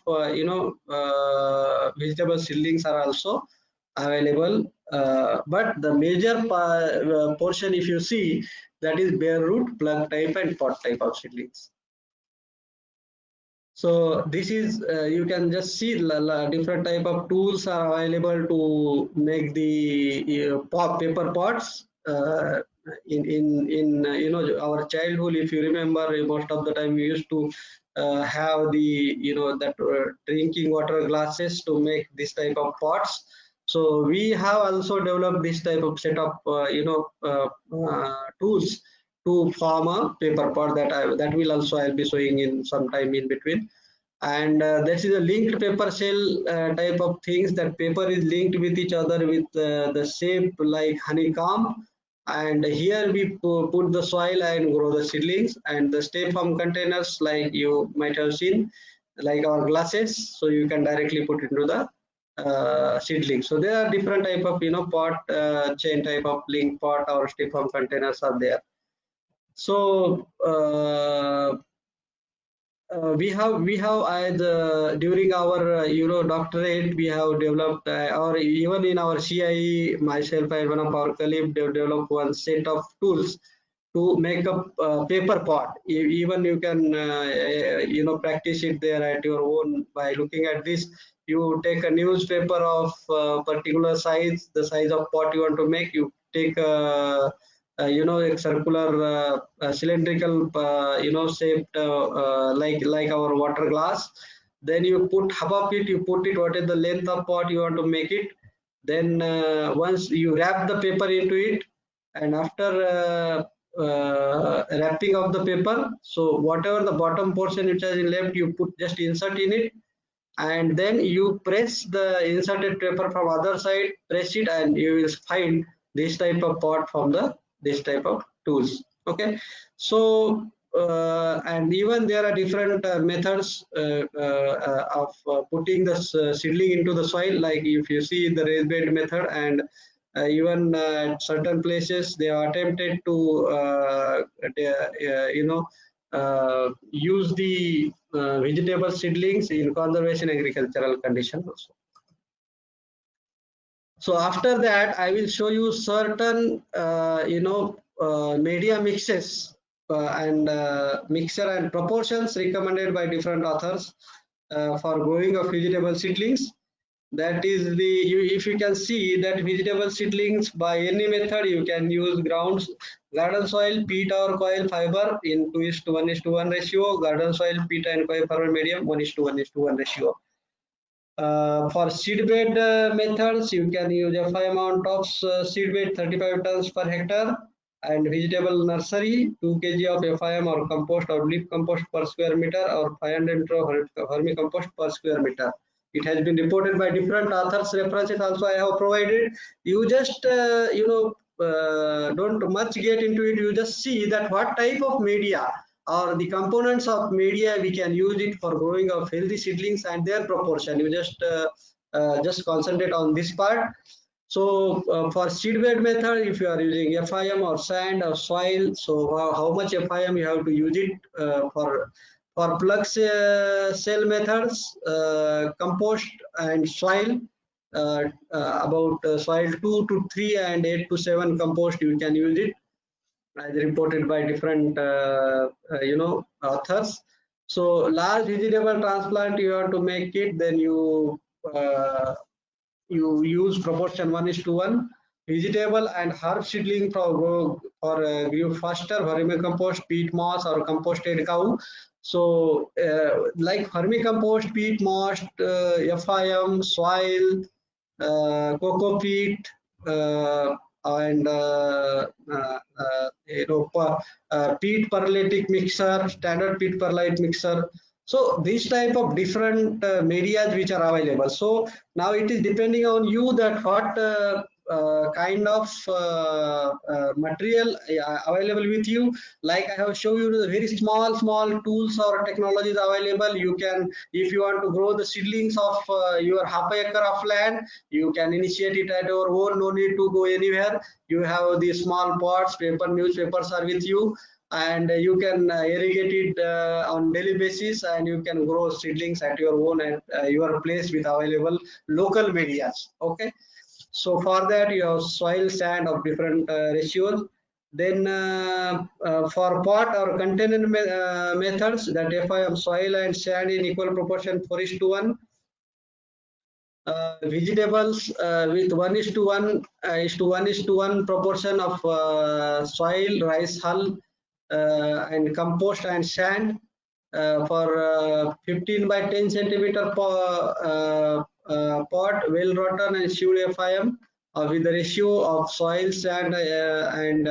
vegetable seedlings are also available. But the major portion, if you see, that is bare root, plug type, and pot type of seedlings. So this is, you can just see different type of tools are available to make the paper pots. In our childhood, if you remember, most of the time we used to have the that drinking water glasses to make this type of pots. So we have also developed this type of set of tools to form a paper pot that will also I'll be showing in some time in between. And this is a linked paper cell type of things. That paper is linked with each other with the shape like honeycomb, and here we put the soil and grow the seedlings. And the stay farm containers, like you might have seen, like our glasses, so you can directly put into the seedlings. So there are different type of pot chain type of link pot or stay farm containers are there. So during our doctorate, we have developed, or even in our CIE, myself and one of our colleagues developed one set of tools to make a paper pot. Even you can practice it there at your own by looking at this. You take a newspaper of particular size, the size of pot you want to make. You take a a circular cylindrical shaped, like our water glass. Then you put half of it, you put it what is the length of pot you want to make it. Then once you wrap the paper into it, and after wrapping of the paper, so whatever the bottom portion which is left, you put just insert in it, and then you press the inserted paper from other side, press it, and you will find this type of pot from this type of tools. Okay, so and even there are different methods of putting the seedling into the soil, like if you see the raised bed method. And even at certain places they are attempted to use the vegetable seedlings in conservation agricultural conditions also. So after that, I will show you certain media mixes and mixture and proportions recommended by different authors for growing of vegetable seedlings. That is if you can see that vegetable seedlings by any method, you can use garden soil, peat or coir fiber in 2:1:1 ratio, garden soil, peat and coir fiber medium 1:1:1 ratio. For seedbed methods, you can use FI amount of seedbed 35 tons per hectare, and vegetable nursery 2 kg of FIM or compost or leaf compost per square meter, or 500 meter of vermicompost per square meter. It has been reported by different authors. References also I have provided. You just don't much get into it. You just see that what type of media or the components of media we can use it for growing of healthy seedlings and their proportion. You just concentrate on this part. So for seedbed method, if you are using FIM or sand or soil, so how much FIM you have to use it for plug cell methods, compost and soil, about soil 2 to 3 and 8 to 7 compost you can use it, as reported by different authors. So large vegetable transplant you have to make it, then you use proportion 1:1. Vegetable and herb seedling for grew faster, vermicompost, peat moss or composted cow. So like vermicompost, peat moss, FIM, soil, coco peat, and peat perlite mixer, standard peat perlite mixer. So these type of different media which are available. So now it is depending on you that what kind of material available with you. Like I have shown you the very small tools or technologies available. You can, if you want to grow the seedlings of your half acre of land, you can initiate it at your own, no need to go anywhere. You have the small pots, paper, newspapers are with you, and you can irrigate it on daily basis, and you can grow seedlings at your own at your place with available local medias. Okay, so for that you have soil, sand of different ratios. Then for pot or container methods, that FIM soil and sand in equal proportion 4:1. Vegetables with 1:1 proportion of soil, rice hull, and compost and sand for 15 by 10 centimeter pot, well rotten and sealed FIM with the ratio of soil, sand and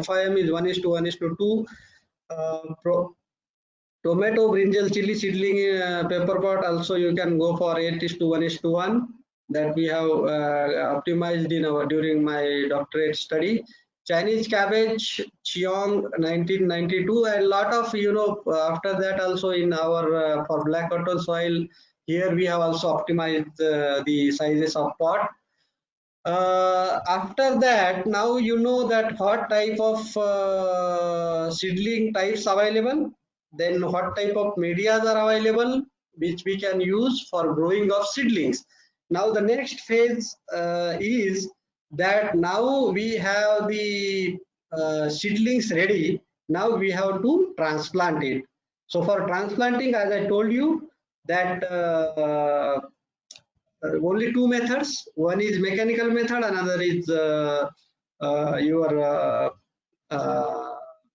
FIM is 1:1:2. Tomato, brinjal, chili seedling, pepper pot also you can go for 8:1:1, that we have optimized in during my doctorate study. Chinese cabbage, Cheong 1992, and lot of after that also in our for black cotton soil, here we have also optimized the sizes of pot. After that, now you know that what type of seedling types available, then what type of medias are available which we can use for growing of seedlings. Now the next phase is that now we have the seedlings ready. Now we have to transplant it. So for transplanting, as I told you, that only two methods. One is mechanical method, another is your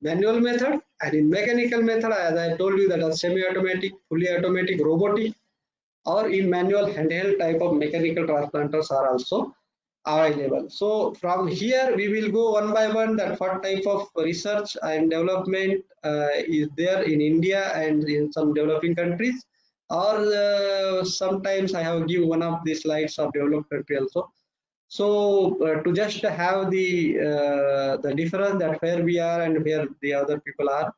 manual method. And in mechanical method, as I told you, that are semi-automatic, fully automatic, robotic, or in manual handheld type of mechanical transplanters are also available. So from here we will go one by one that what type of research and development is there in India and in some developing countries, or sometimes I have give one of the slides of developed country also. So to just have the difference that where we are and where the other people are.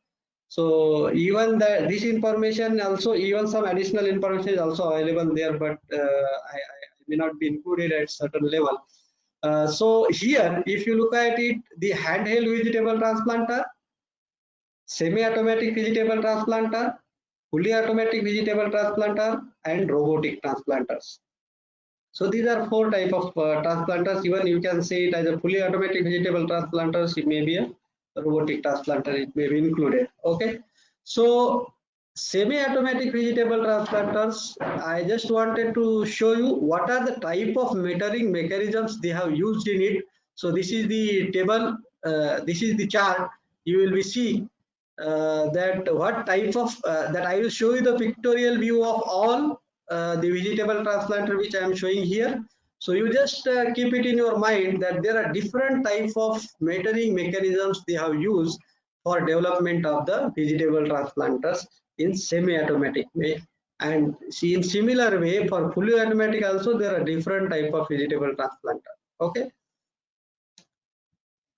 So even that this information also, even some additional information is also available there, but I may not be included at certain level. So here, if you look at it, the handheld vegetable transplanter, semi-automatic vegetable transplanter, fully automatic vegetable transplanter, and robotic transplanters. So these are four type of transplanters. Even you can say it as a fully automatic vegetable transplanters. It may be a robotic transplanter. It may be included. Okay. So semi-automatic vegetable transplanters, I just wanted to show you what are the type of metering mechanisms they have used in it. So this is the table. This is the chart. You will be see that what type of that I will show you the pictorial view of all the vegetable transplanter which I am showing here. So you just keep it in your mind that there are different types of metering mechanisms they have used for development of the vegetable transplanters in semi-automatic way. And see, in similar way for fully automatic also there are different type of vegetable transplanter. Okay.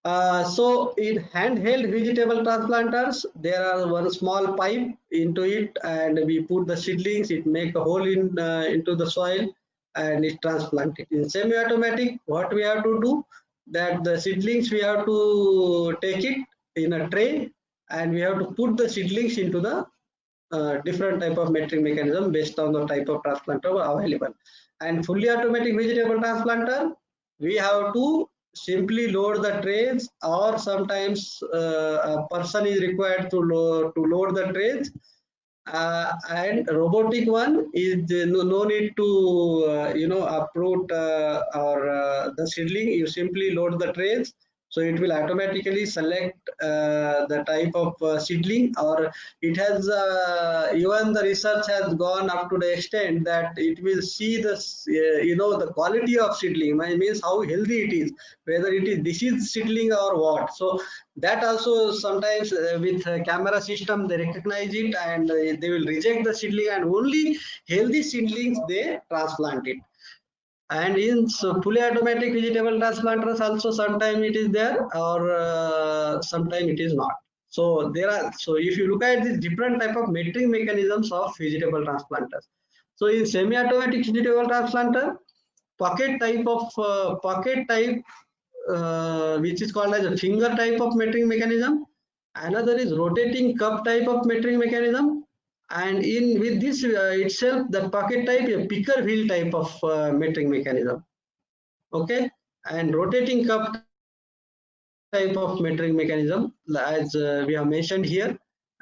So in handheld vegetable transplanters, there are one small pipe into it, and we put the seedlings. It make a hole in into the soil, and it transplant it. In semi-automatic, what we have to do, that the seedlings we have to take it in a tray, and we have to put the seedlings into the different type of metering mechanism based on the type of transplanter available. And fully automatic vegetable transplanter, we have to simply load the trays, or sometimes a person is required to load the trays, and robotic one is no need to uproot or the seedling. You simply load the trays, so it will automatically select the type of seedling. Or it has even the research has gone up to the extent that it will see the the quality of seedling, means how healthy it is, whether it is diseased seedling or what. So that also sometimes with camera system they recognize it, and they will reject the seedling, and only healthy seedlings they transplant it. And in fully automatic vegetable transplanters also sometimes it is there, or sometimes it is not. So there are, so if you look at these different type of metering mechanisms of vegetable transplanters. So in semi-automatic vegetable transplanter, pocket type which is called as a finger type of metering mechanism. Another is rotating cup type of metering mechanism, and in with this itself, the pocket type, a picker wheel type of metering mechanism. Okay, and rotating cup type of metering mechanism, as we have mentioned here,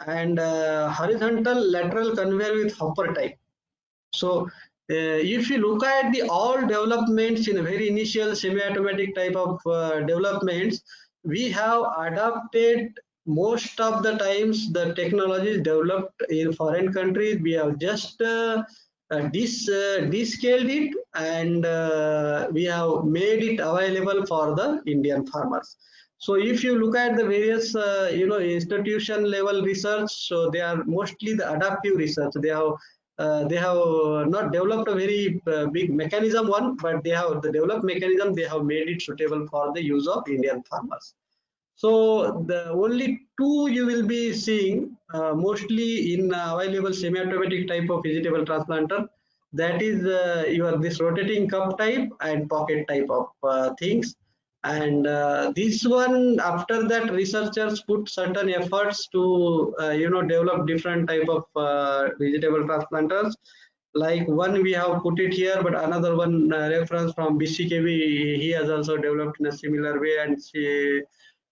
and horizontal lateral conveyor with hopper type. So if you look at the all developments in a very initial semi-automatic type of developments, we have adopted most of the times the technologies developed in foreign countries. We have just descaled it, and we have made it available for the Indian farmers. So if you look at the various institution level research, so they are mostly the adaptive research. They have not developed a very big mechanism one, but they have the developed mechanism, they have made it suitable for the use of Indian farmers. So the only two you will be seeing mostly in available semi-automatic type of vegetable transplanter, that is your this rotating cup type and pocket type of things. And this one, after that, researchers put certain efforts to develop different type of vegetable transplanters. Like one we have put it here, but another one reference from BCKB, he has also developed in a similar way, and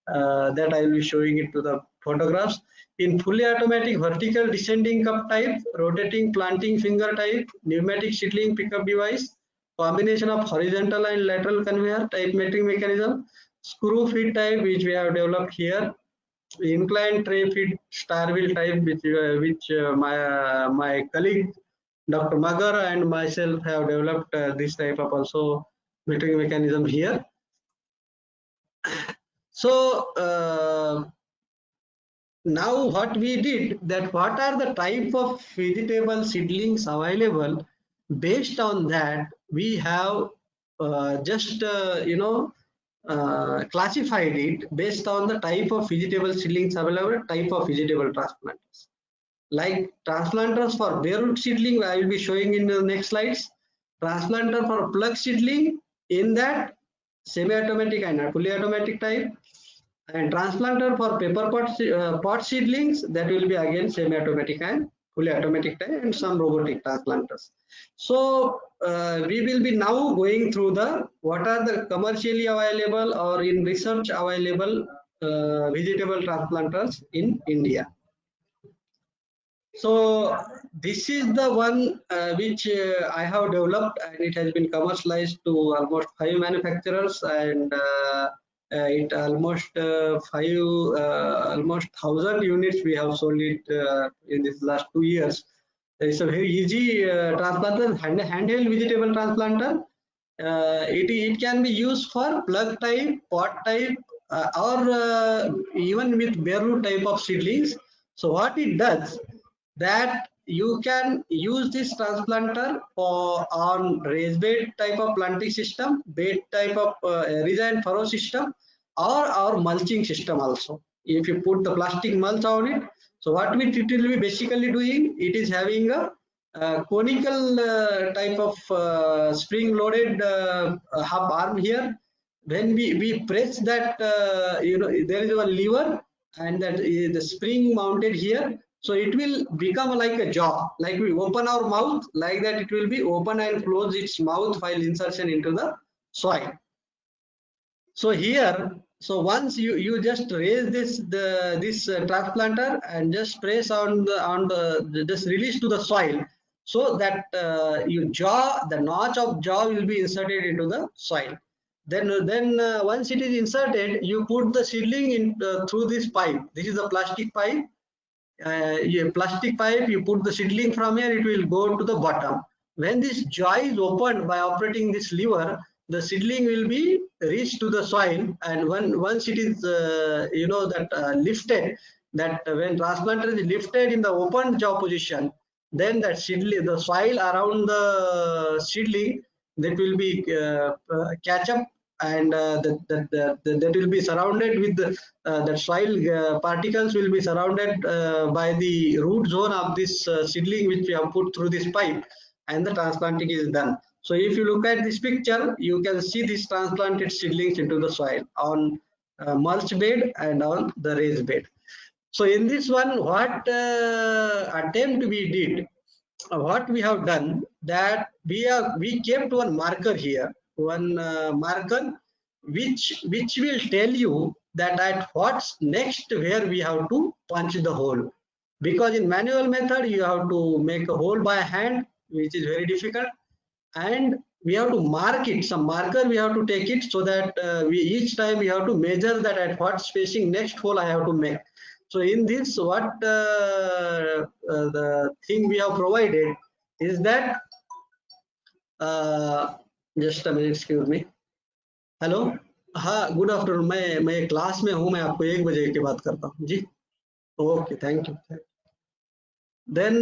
that I will be showing it to the photographs. In fully automatic vertical descending cup type, rotating planting finger type, pneumatic seedling pickup device, combination of horizontal and lateral conveyor type metering mechanism, screw feed type, which we have developed here, inclined tray feed star wheel type, which my colleague Dr. Magar and myself have developed this type of also metering mechanism here. So now what we did, that what are the type of vegetable seedlings available, based on that we have just classified it based on the type of vegetable seedlings available, type of vegetable transplanters. Like transplanters for bare root seedling, I will be showing in the next slides. Transplanter for plug seedling, in that semi-automatic and fully automatic type. And transplanter for pepper pot seedlings, that will be again semi-automatic and fully automatic type, and some robotic transplanters. So we will be now going through the what are the commercially available or in research available vegetable transplanters in India. So this is the one which I have developed, and it has been commercialized to almost 5 manufacturers, and it almost almost 1,000 units we have sold it in this last 2 years. It's a very easy transplanter, handheld vegetable transplanter. It can be used for plug type, pot type, or even with bare root type of seedlings. So what it does, that you can use this transplanter for on raised bed type of planting system, bed type of ridge and furrow system, or mulching system also. If you put the plastic mulch on it, so what it will be basically doing, it is having a conical type of spring loaded hub arm here. When we press that, there is a lever, and that is the spring mounted here, so it will become like a jaw, like we open our mouth, like that it will be open and close its mouth while insertion into the soil. So here, so once you just raise this transplanter and just press on the just release to the soil, so that the notch of jaw will be inserted into the soil. Then once it is inserted, you put the seedling in through this pipe. This is a plastic pipe. You put the seedling from here, it will go to the bottom. When this jaw is opened by operating this lever, the seedling will be reached to the soil, and once it is lifted, that when transplanter is lifted in the open jaw position, then that seedling, the soil around the seedling, that will be catch up, and that will be surrounded with the soil particles will be surrounded by the root zone of this seedling which we have put through this pipe, and the transplanting is done. So if you look at this picture, you can see these transplanted seedlings into the soil on mulch bed and on the raised bed. So in this one, what attempt we did, what we have done, that we kept one marker here, one marker which will tell you that at what's next where we have to punch the hole, because in manual method you have to make a hole by hand, which is very difficult, and we have to mark it, some marker we have to take it, so that each time we have to measure that at what spacing next hole I have to make. So in this, what the thing we have provided is that just a minute, excuse me. Hello, हाँ, good afternoon. मैं class में हूँ, मैं आपको 1 बजे के बाद करता हूँ जी. Okay, thank you. Then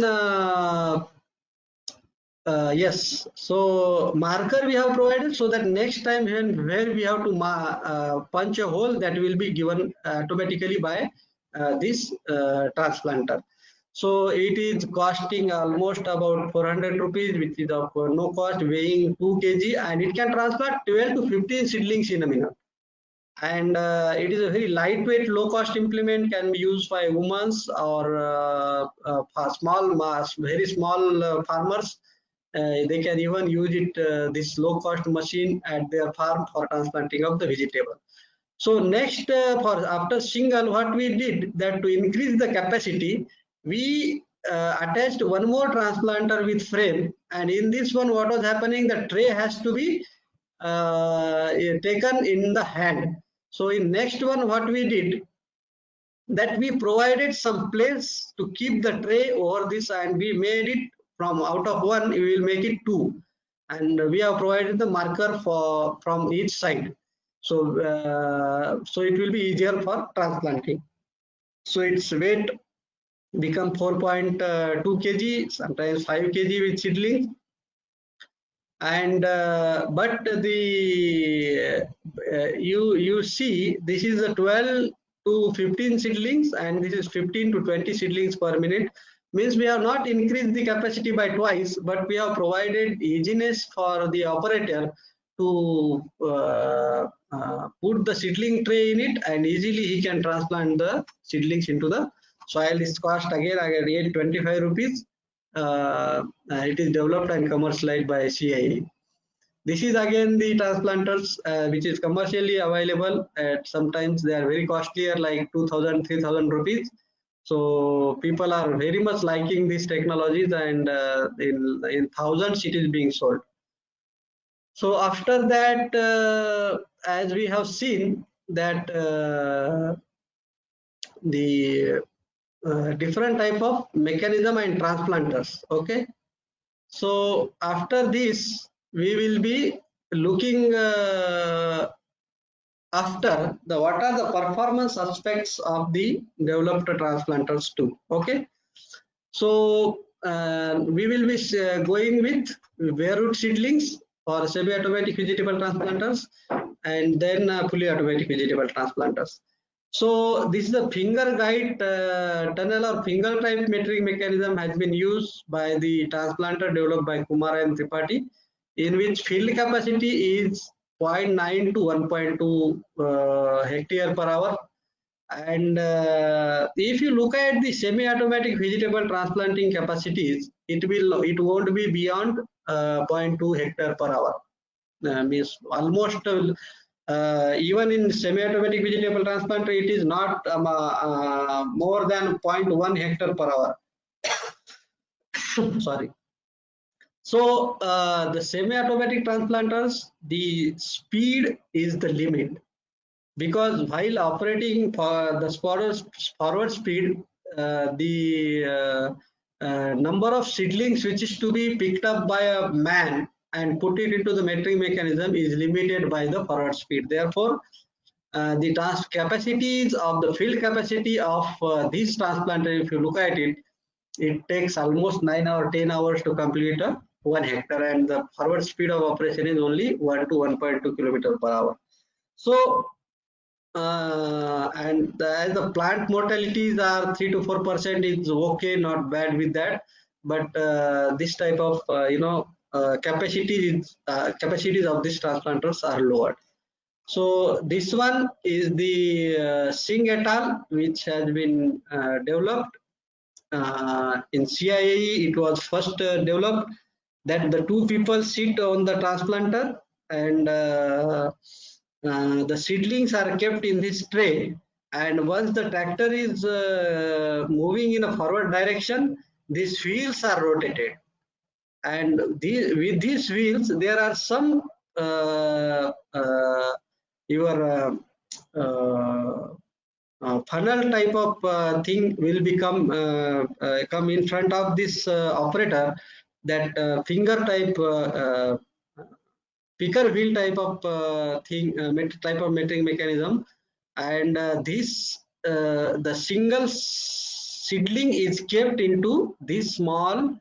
yes, so marker we have provided, so that next time where we have to punch a hole, that will be given automatically by this transplanter. So it is costing almost about 400 rupees, which is of no cost, weighing 2 kg, and it can transplant 12 to 15 seedlings in a minute. And it is a very lightweight, low cost implement, can be used by women or for very small farmers. They can even use it, this low cost machine at their farm for transplanting of the vegetable. So next, after shingle, what we did, that to increase the capacity, we attached one more transplanter with frame, and in this one, what was happening, the tray has to be taken in the hand. So in next one, what we did, that we provided some place to keep the tray over this, and we made it from out of 1, we will make it 2, and we have provided the marker from each side. So so it will be easier for transplanting. So its weight become 4.2 kg, sometimes 5 kg with seedling. And but the you see, this is a 12 to 15 seedlings, and this is 15 to 20 seedlings per minute. Means we have not increased the capacity by twice, but we have provided easiness for the operator to put the seedling tray in it, and easily he can transplant the seedlings into the soil. This cost again 25 rupees. It is developed and commercialized by CIE. This is again the transplanters which is commercially available. Sometimes they are very costlier, like 2,000, 3,000 rupees. So people are very much liking these technologies, and in thousands it is being sold. So after that, as we have seen that the different type of mechanism and transplanters. Okay, so after this we will be looking after what are the performance aspects of the developed transplanters too. Okay, so we will be going with bare root seedlings for semi-automatic vegetable transplanters, and then fully automatic vegetable transplanters. So this is a finger guide tunnel or finger type metering mechanism has been used by the transplanter developed by Kumar and Tripathi, in which field capacity is 0.9 to 1.2 hectare per hour. And if you look at the semi-automatic vegetable transplanting capacities, it won't be beyond 0.2 hectare per hour. Means almost even in semi-automatic vegetable transplanter, it is not more than 0.1 hectare per hour. Sorry. So the semi-automatic transplanters, the speed is the limit, because while operating for the forward speed, the number of seedlings which is to be picked up by a man and put it into the metering mechanism is limited by the forward speed. Therefore, the capacities of the field capacity of this transplanter, if you look at it, it takes almost 9 or 10 hours to complete a 1 hectare, and the forward speed of operation is only 1 to 1.2 kilometers per hour. So and as the plant mortalities are 3 to 4%, is okay, not bad with that. But this type of capacities of these transplanters are lowered. So this one is the Singh et al., which has been developed in CIAE. It was first developed that the two people sit on the transplanter, and the seedlings are kept in this tray, and once the tractor is moving in a forward direction, these wheels are rotated, and with these wheels there are some funnel type of thing will become come in front of this operator, that finger type picker wheel type of thing, type of metering mechanism, and this the single seedling is kept into these small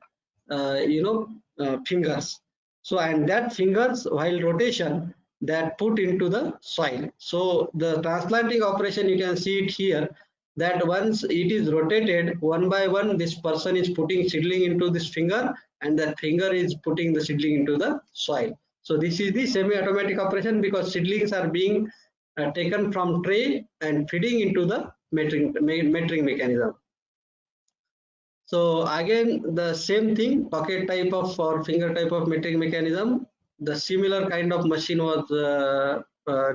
fingers. So, and that fingers, while rotation, that put into the soil. So the transplanting operation, you can see it here, that once it is rotated one by one, this person is putting seedling into this finger, and that finger is putting the seedling into the soil. So this is the semi-automatic operation, because seedlings are being taken from tray and feeding into the metering mechanism. So again, the same thing, pocket type of or finger type of metering mechanism. The similar kind of machine was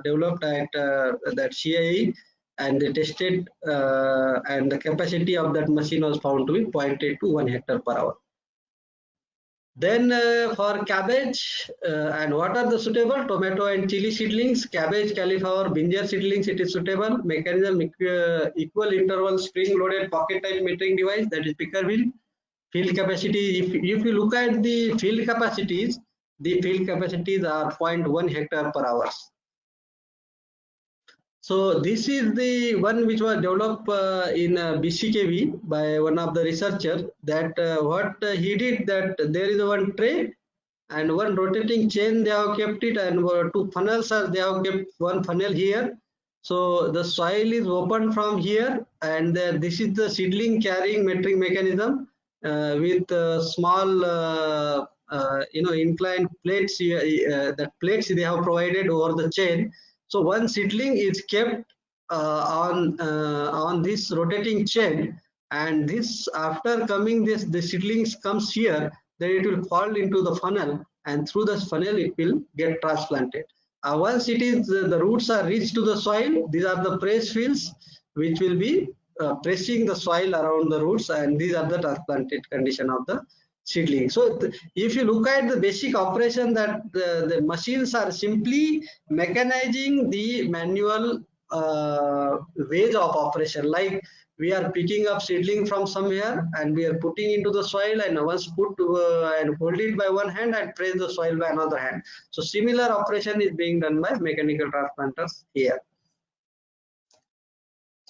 developed at that CIAE, and they tested, and the capacity of that machine was found to be 0.8 to 1 hectare per hour. Then for cabbage, and what are the suitable? Tomato and chili seedlings, cabbage, cauliflower, brinjal seedlings, it is suitable. Mechanism, equal interval spring loaded pocket type metering device, that is picker wheel. Field capacity, if you look at the field capacities are 0.1 hectare per hour. So this is the one which was developed in BCKV by one of the researcher, that what he did, that there is one tray and one rotating chain, they have kept it, and two funnels are, they have kept one funnel here. So the soil is opened from here, and this is the seedling carrying metering mechanism with small inclined plates, the plates they have provided over the chain. So one seedling is kept on this rotating chain, and this, after coming this, the seedlings comes here, then it will fall into the funnel, and through this funnel it will get transplanted. Once it is the roots are reached to the soil, these are the press wheels which will be pressing the soil around the roots, and these are the transplanted condition of the seedling. So if you look at the basic operation, that the machines are simply mechanizing the manual ways of operation, like we are picking up seedling from somewhere and we are putting into the soil, and once put and hold it by one hand and press the soil by another hand. So similar operation is being done by mechanical transplanters here.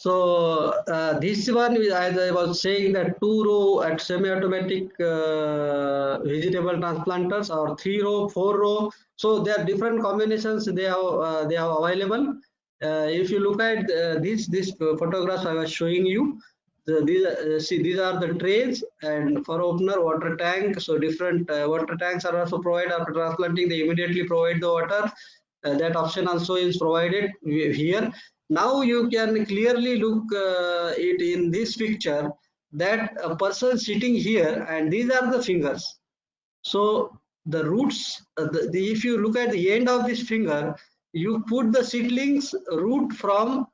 So this one, as I was saying, that 2-row at semi-automatic vegetable transplanters, or 3-row, 4-row. So there are different combinations they have available. If you look at these photographs I was showing you, these are the trays, and for opener, water tank. So different water tanks are also provided after transplanting. They immediately provide the water. That option also is provided here. Now you can clearly look it in this picture, that a person sitting here, and these are the fingers. So the roots, if you look at the end of this finger, you put the seedlings root from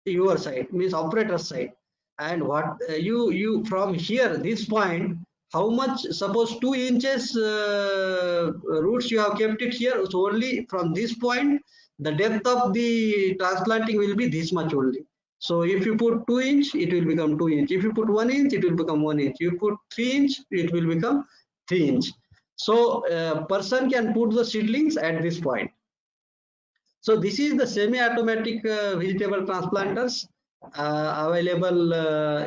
your side, means operator side, and what you from here, this point, how much, suppose 2 inches roots you have kept it here, so only from this point the depth of the transplanting will be this much only. So if you put 2 inch, it will become 2 inch. If you put 1 inch, it will become 1 inch. You put 3 inch, it will become 3 inch. So a person can put the seedlings at this point. So this is the semi-automatic vegetable transplanters available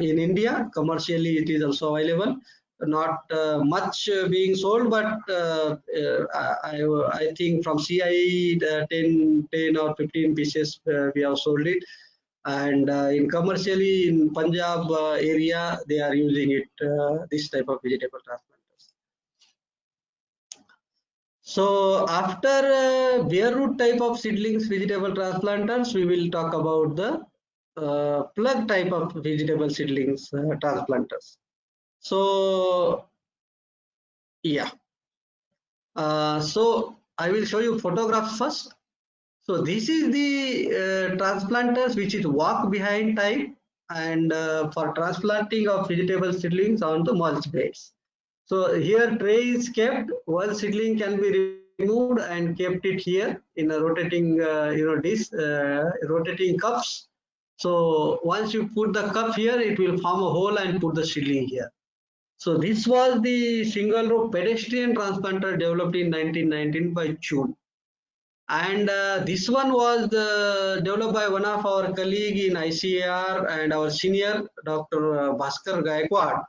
in India. Commercially, it is also available. Not much being sold, but I think from CIE 10 or 15 pieces we have sold it. And in commercially in Punjab area, they are using it, this type of vegetable transplanters. So after bare root type of seedlings vegetable transplanters, we will talk about the plug type of vegetable seedlings transplanters. So yeah, so I will show you photographs first. So this is the transplanters, which is walk behind type, and for transplanting of vegetable seedlings on the mulch beds. So here tray is kept, one seedling can be removed and kept it here in a rotating disc, rotating cups. So once you put the cup here, it will form a hole and put the seedling here. So this was the single row pedestrian transplanter developed in 1919 by Chun. And this one was developed by one of our colleague in ICAR and our senior Dr. Bhaskar Gaikwad.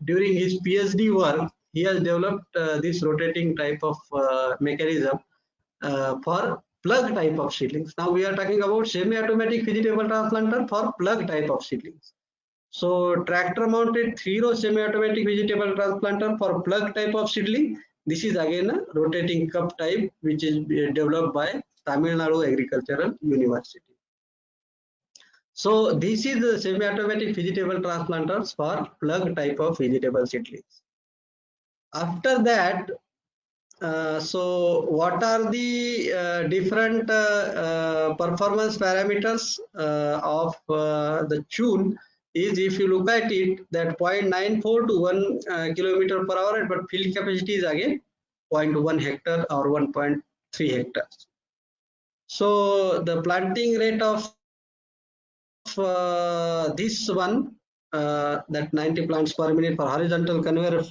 During his PhD work, he has developed this rotating type of mechanism for plug type of seedlings. Now we are talking about semi-automatic vegetable transplanter for plug type of seedlings. So tractor mounted 3-row semi-automatic vegetable transplanter for plug type of seedling. This is again a rotating cup type, which is developed by Tamil Nadu Agricultural University. So this is the semi-automatic vegetable transplanters for plug type of vegetable seedlings. After that, so what are the different performance parameters of the Chun? Is, if you look at it, that 0.94 to 1 kilometer per hour, but field capacity is again 0.1 hectare or 1.3 hectares. So the planting rate of this one, that 90 plants per minute for horizontal conveyor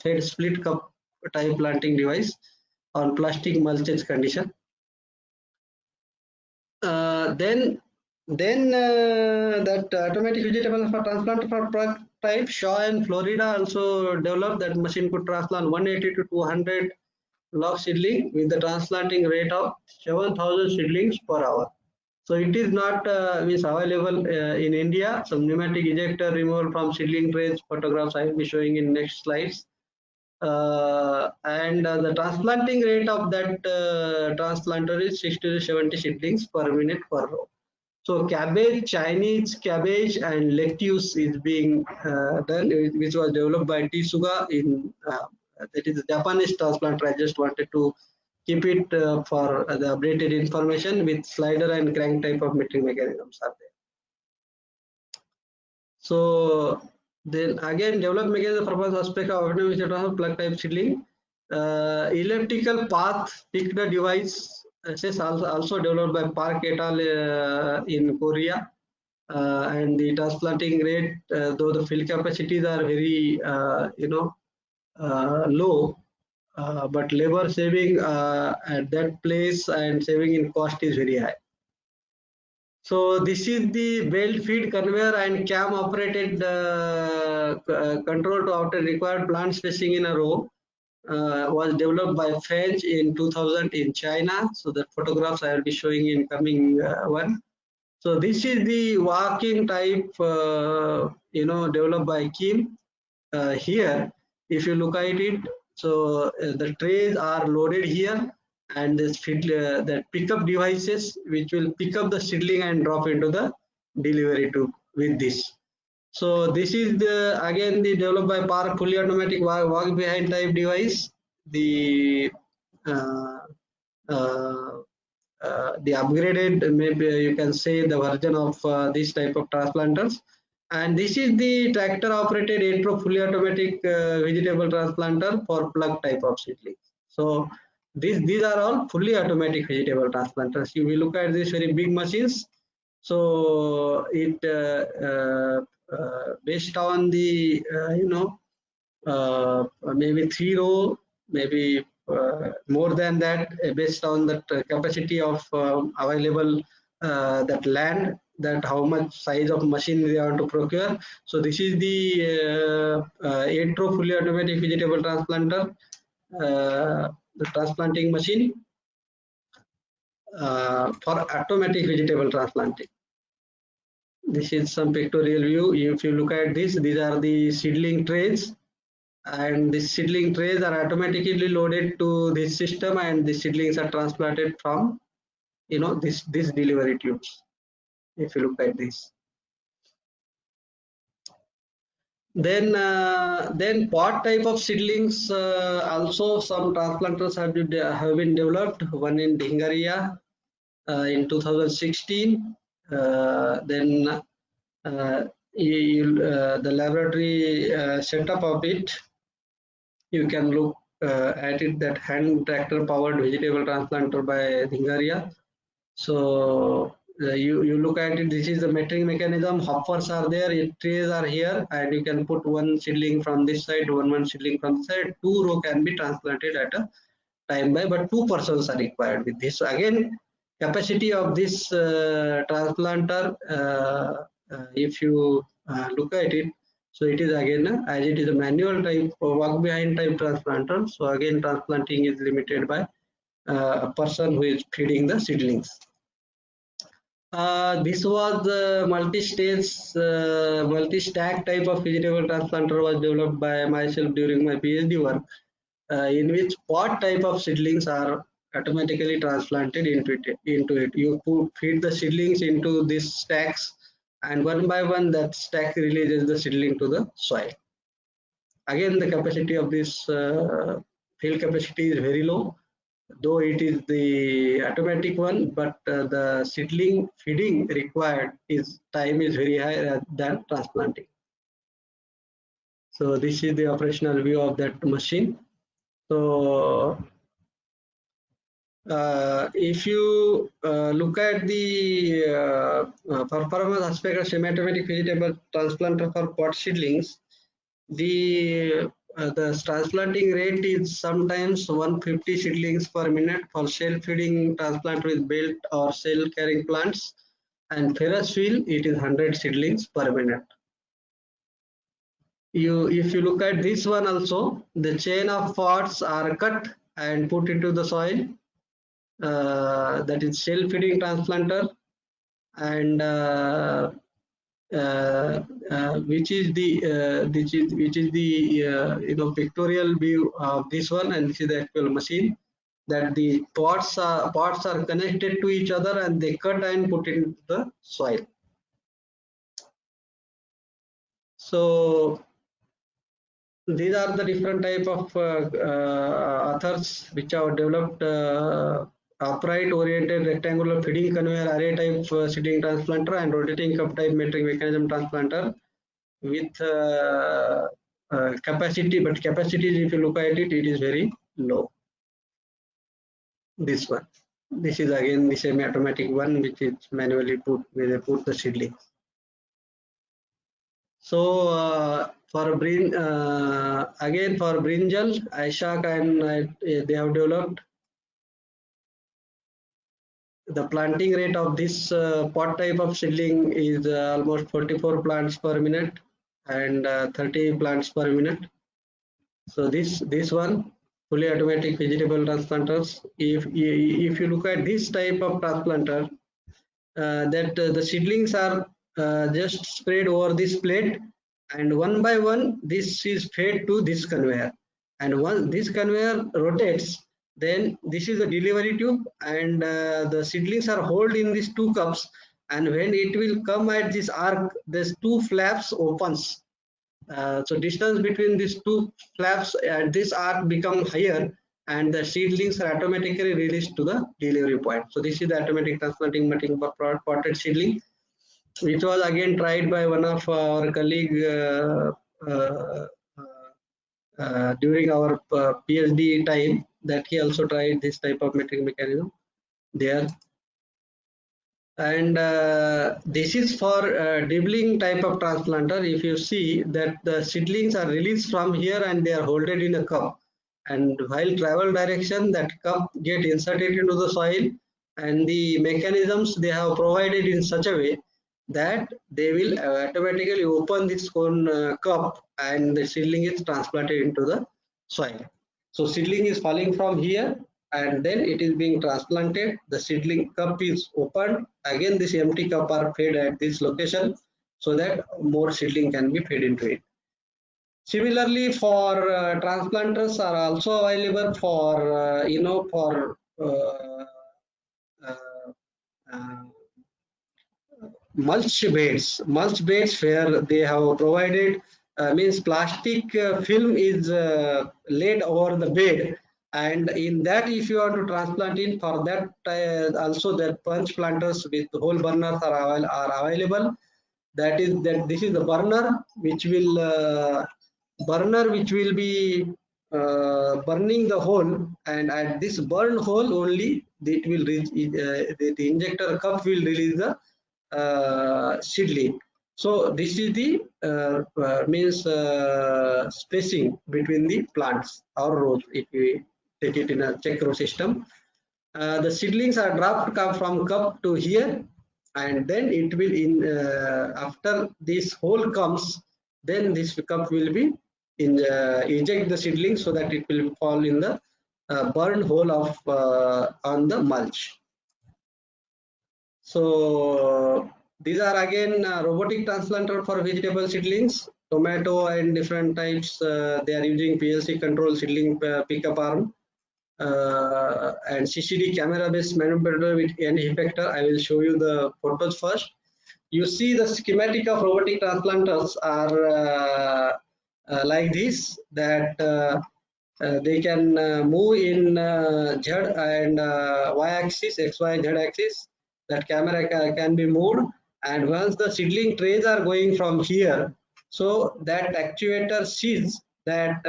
fed split cup type planting device on plastic mulches condition. Then that automatic vegetable for transplant for plug type, Shaw and Florida also developed that machine could transplant 180 to 200 log seedling with the transplanting rate of 7,000 seedlings per hour. So it is not is available in India. Some pneumatic ejector removal from seedling trays photographs I will be showing in next slides. And the transplanting rate of that transplanter is 60 to 70 seedlings per minute per row. So cabbage, Chinese cabbage and lettuce is being done, which was developed by T. Suga in that is a Japanese transplanter. I just wanted to keep it for the updated information, with slider and crank type of metering mechanisms are there. So then again, develop mechanism purpose aspect of automatic plug type seedling. Elliptical path picked device is also developed by Park et al. In Korea. And the transplanting rate, though the field capacities are very low, but labor saving at that place and saving in cost is very high. So this is the belt feed conveyor and cam operated control to outer required plant spacing in a row. Was developed by French in 2000 in China. So the photographs I will be showing in coming one. So this is the walking type, developed by Kim. Here, if you look at it, so the trays are loaded here, and this the pickup devices which will pick up the seedling and drop into the delivery tube with this. So this is the again the developed by Park fully automatic walk behind type device. The uh, uh, the upgraded, maybe you can say, the version of this type of transplanters. And this is the tractor operated Entro fully automatic vegetable transplanter for plug type of seedling. So these are all fully automatic vegetable transplanters. If we look at these very big machines, so it based on the maybe 3 row, maybe more than that, based on that capacity of available that land, that how much size of machine they want to procure. So this is the Entro fully automatic vegetable transplanter, the transplanting machine for automatic vegetable transplanting. This is some pictorial view. If you look at this, these are the seedling trays, and the seedling trays are automatically loaded to this system, and the seedlings are transplanted from this delivery tubes. If you look at this, then pot type of seedlings, also some transplanters have been developed. One in Dhingaria in 2016. Then the laboratory setup of it, you can look at it, that hand tractor powered vegetable transplanter by Dhingaria. So you look at it, this is the metering mechanism, hoppers are there, trays are here, and you can put one seedling from this side, one seedling from this side. 2 row can be transplanted at a time by, but 2 persons are required with this. So again, capacity of this transplanter, if you look at it, so it is again, as it is a manual type walk behind type transplanter. So again, transplanting is limited by a person who is feeding the seedlings. This was the multi-stage, multi-stack type of vegetable transplanter was developed by myself during my PhD work, in which pot type of seedlings are automatically transplanted into it. You feed the seedlings into these stacks, and one by one that stack releases the seedling to the soil. Again, the capacity of this field capacity is very low, though it is the automatic one, but the seedling feeding required time is very high than transplanting. So this is the operational view of that machine. So if you look at the performance aspect of semi-automatic vegetable transplanter for pot seedlings, the transplanting rate is sometimes 150 seedlings per minute for self-feeding transplant with belt or cell carrying plants, and ferrous wheel it is 100 seedlings per minute. If you look at this one also, the chain of pots are cut and put into the soil. That is self-feeding transplanter, and which is the pictorial view of this one, and this is the actual machine, that the pots are connected to each other, and they cut and put into the soil. So these are the different type of authors which are developed upright oriented rectangular feeding conveyor array type seedling transplanter and rotating cup type metering mechanism transplanter with capacity, but capacities, if you look at it, it is very low. This one, this is again the semi-automatic one, which is manually put where they put the seedling. So for again for brinjal, Ishaq and they have developed the planting rate of this pot type of seedling is almost 44 plants per minute and 30 plants per minute. So this one fully automatic vegetable transplanters. If you look at this type of transplanter, that the seedlings are just spread over this plate, and one by one this is fed to this conveyor, and once this conveyor rotates, then this is the delivery tube, and the seedlings are held in these two cups, and when it will come at this arc, these two flaps opens. So distance between these two flaps at this arc become higher, and the seedlings are automatically released to the delivery point. So this is the automatic transplanting mating potted seedling, which was again tried by one of our colleague uh, during our PhD time, that he also tried this type of mating mechanism there. And this is for dribbling type of transplanter. If you see that the seedlings are released from here and they are holded in a cup, and while travel direction, that cup get inserted into the soil, and the mechanisms they have provided in such a way that they will automatically open this cone cup, and the seedling is transplanted into the soil. So seedling is falling from here, and then it is being transplanted. The seedling cup is opened, again this empty cup are fed at this location, so that more seedling can be fed into it. Similarly, for transplanters are also available for for uh, uh, mulch beds where they have provided, means plastic film is laid over the bed, and in that if you want to transplant in, for that also that punch planters with hole burners are available. That is that this is the burner which will be burning the hole, and at this burn hole only it will reach, the injector cup will release the seedling. So this is the means spacing between the plants or rows. If we take it in a check row system, the seedlings are dropped from cup to here, and then it will after this hole comes, then this cup will be eject the seedlings so that it will fall in the burn hole of on the mulch. So these are again robotic transplanter for vegetable seedlings, tomato and different types. They are using PLC control seedling pickup arm and CCD camera based manipulator with end effector. I will show you the photos first. You see the schematic of robotic transplanters are like this, that they can move in Z and Y axis, X, Y, Z axis. That camera can be moved, and once the seedling trays are going from here, so that actuator sees that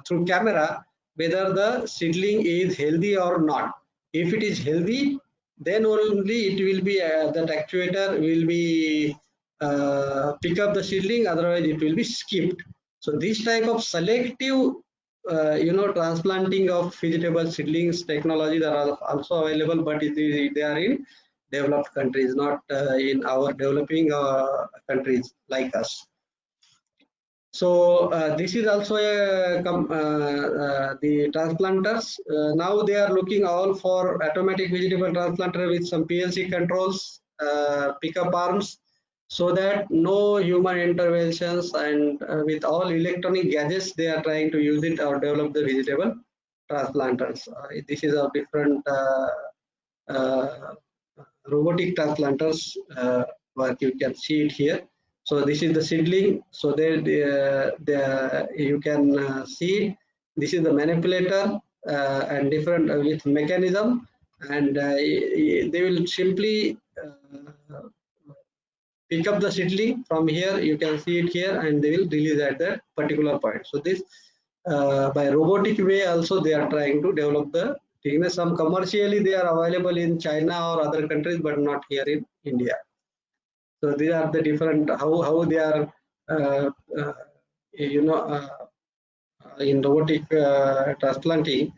through camera whether the seedling is healthy or not. If it is healthy, then only it will be that actuator will be pick up the seedling, otherwise it will be skipped. So this type of selective transplanting of vegetable seedlings technologies are also available, but they are in developed countries, not in our developing countries like us. So this is also the transplanters. Now they are looking all for automatic vegetable transplanter with some PLC controls, pickup arms, so that no human interventions, and with all electronic gadgets they are trying to use it or develop the vegetable transplanters. This is a different robotic transplanters, what you can see it here. So this is the seedling. So there you can see this is the manipulator and different with mechanism, and they will simply pick up the seedling from here. You can see it here, and they will release at that particular point. So this by robotic way also they are trying to develop the thing. Some commercially they are available in China or other countries, but not here in India. So these are the different how they are in robotic transplanting.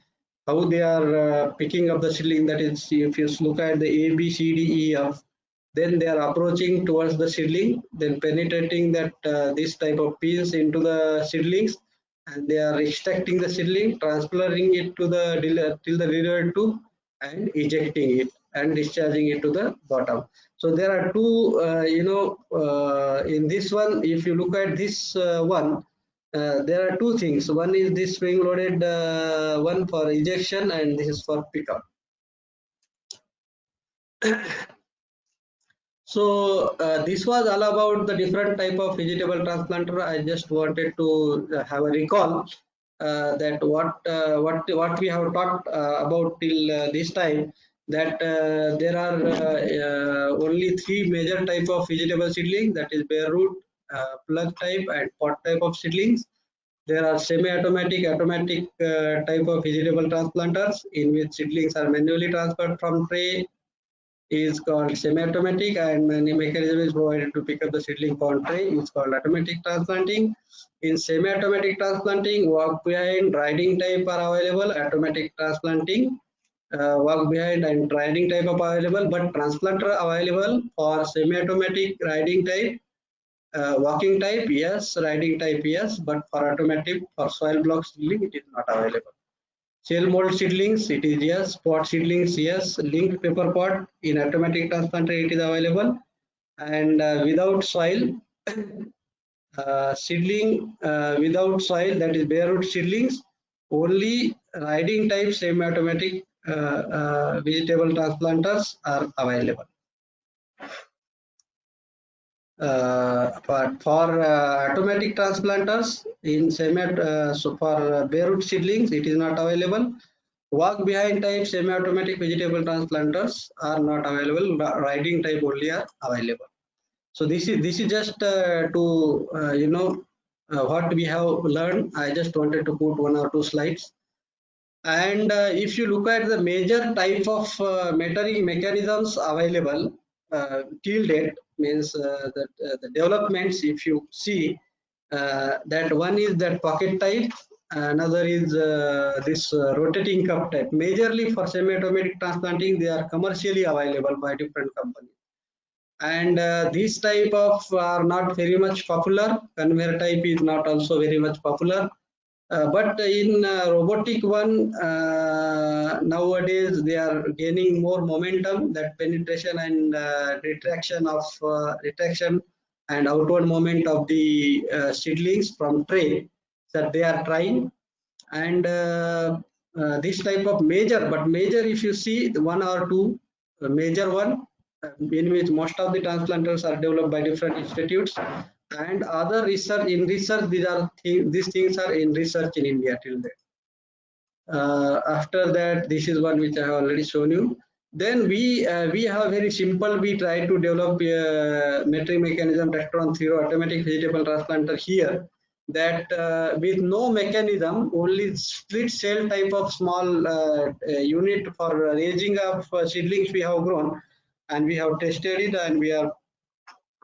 how they are picking up the seedling. That is, if you look at the A, B, C, D, E, F, then they are approaching towards the seedling, then penetrating that this type of pins into the seedlings, and they are extracting the seedling, transferring it to the till the delivery tube, and ejecting it and discharging it to the bottom. So there are two, in this one, if you look at this one, there are two things. One is this spring loaded one for ejection, and this is for pickup. So this was all about the different type of vegetable transplanter. I just wanted to have a recall that what we have talked about till this time, that there are only three major type of vegetable seedling, that is bare root, plug type, and pot type of seedlings. There are semi-automatic, automatic type of vegetable transplanters in which seedlings are manually transferred from tray, is called semi-automatic, and many mechanism is provided to pick up the seedling on tray is called automatic transplanting. In semi-automatic transplanting, walk behind, riding type are available. Automatic transplanting, walk behind and riding type are available, but transplanter available for semi-automatic, riding type, walking type yes, riding type yes, but for automatic, for soil block seedling, it is not available. Shell mold seedlings, it is yes. Pot seedlings, yes. Linked paper pot in automatic transplanter, it is available. And without soil, seedling without soil, that is bare root seedlings, only riding type semi-automatic vegetable transplanters are available. But for automatic transplanters in so for bare root seedlings, it is not available. Walk behind type semi-automatic vegetable transplanters are not available. Riding type only are available. So this is just to what we have learned. I just wanted to put one or two slides. And if you look at the major type of metering mechanisms available till date, means the developments, if you see that one is that pocket type, another is this rotating cup type. Majorly for semi-automatic transplanting, they are commercially available by different companies. And these type of are not very much popular. Conveyor type is not also very much popular. But in robotic one, nowadays they are gaining more momentum, that penetration and retraction and outward movement of the seedlings from tray that they are trying. And this type of major, but major, if you see the one or two major one, in which most of the transplanters are developed by different institutes, and other research, in research, these things are in research in India till then. After that, this is one which I have already shown you. Then we have very simple, we try to develop a metering mechanism Tektron 0 automatic vegetable transplanter here, that with no mechanism, only split cell type of small unit for raising of seedlings we have grown, and we have tested it, and we are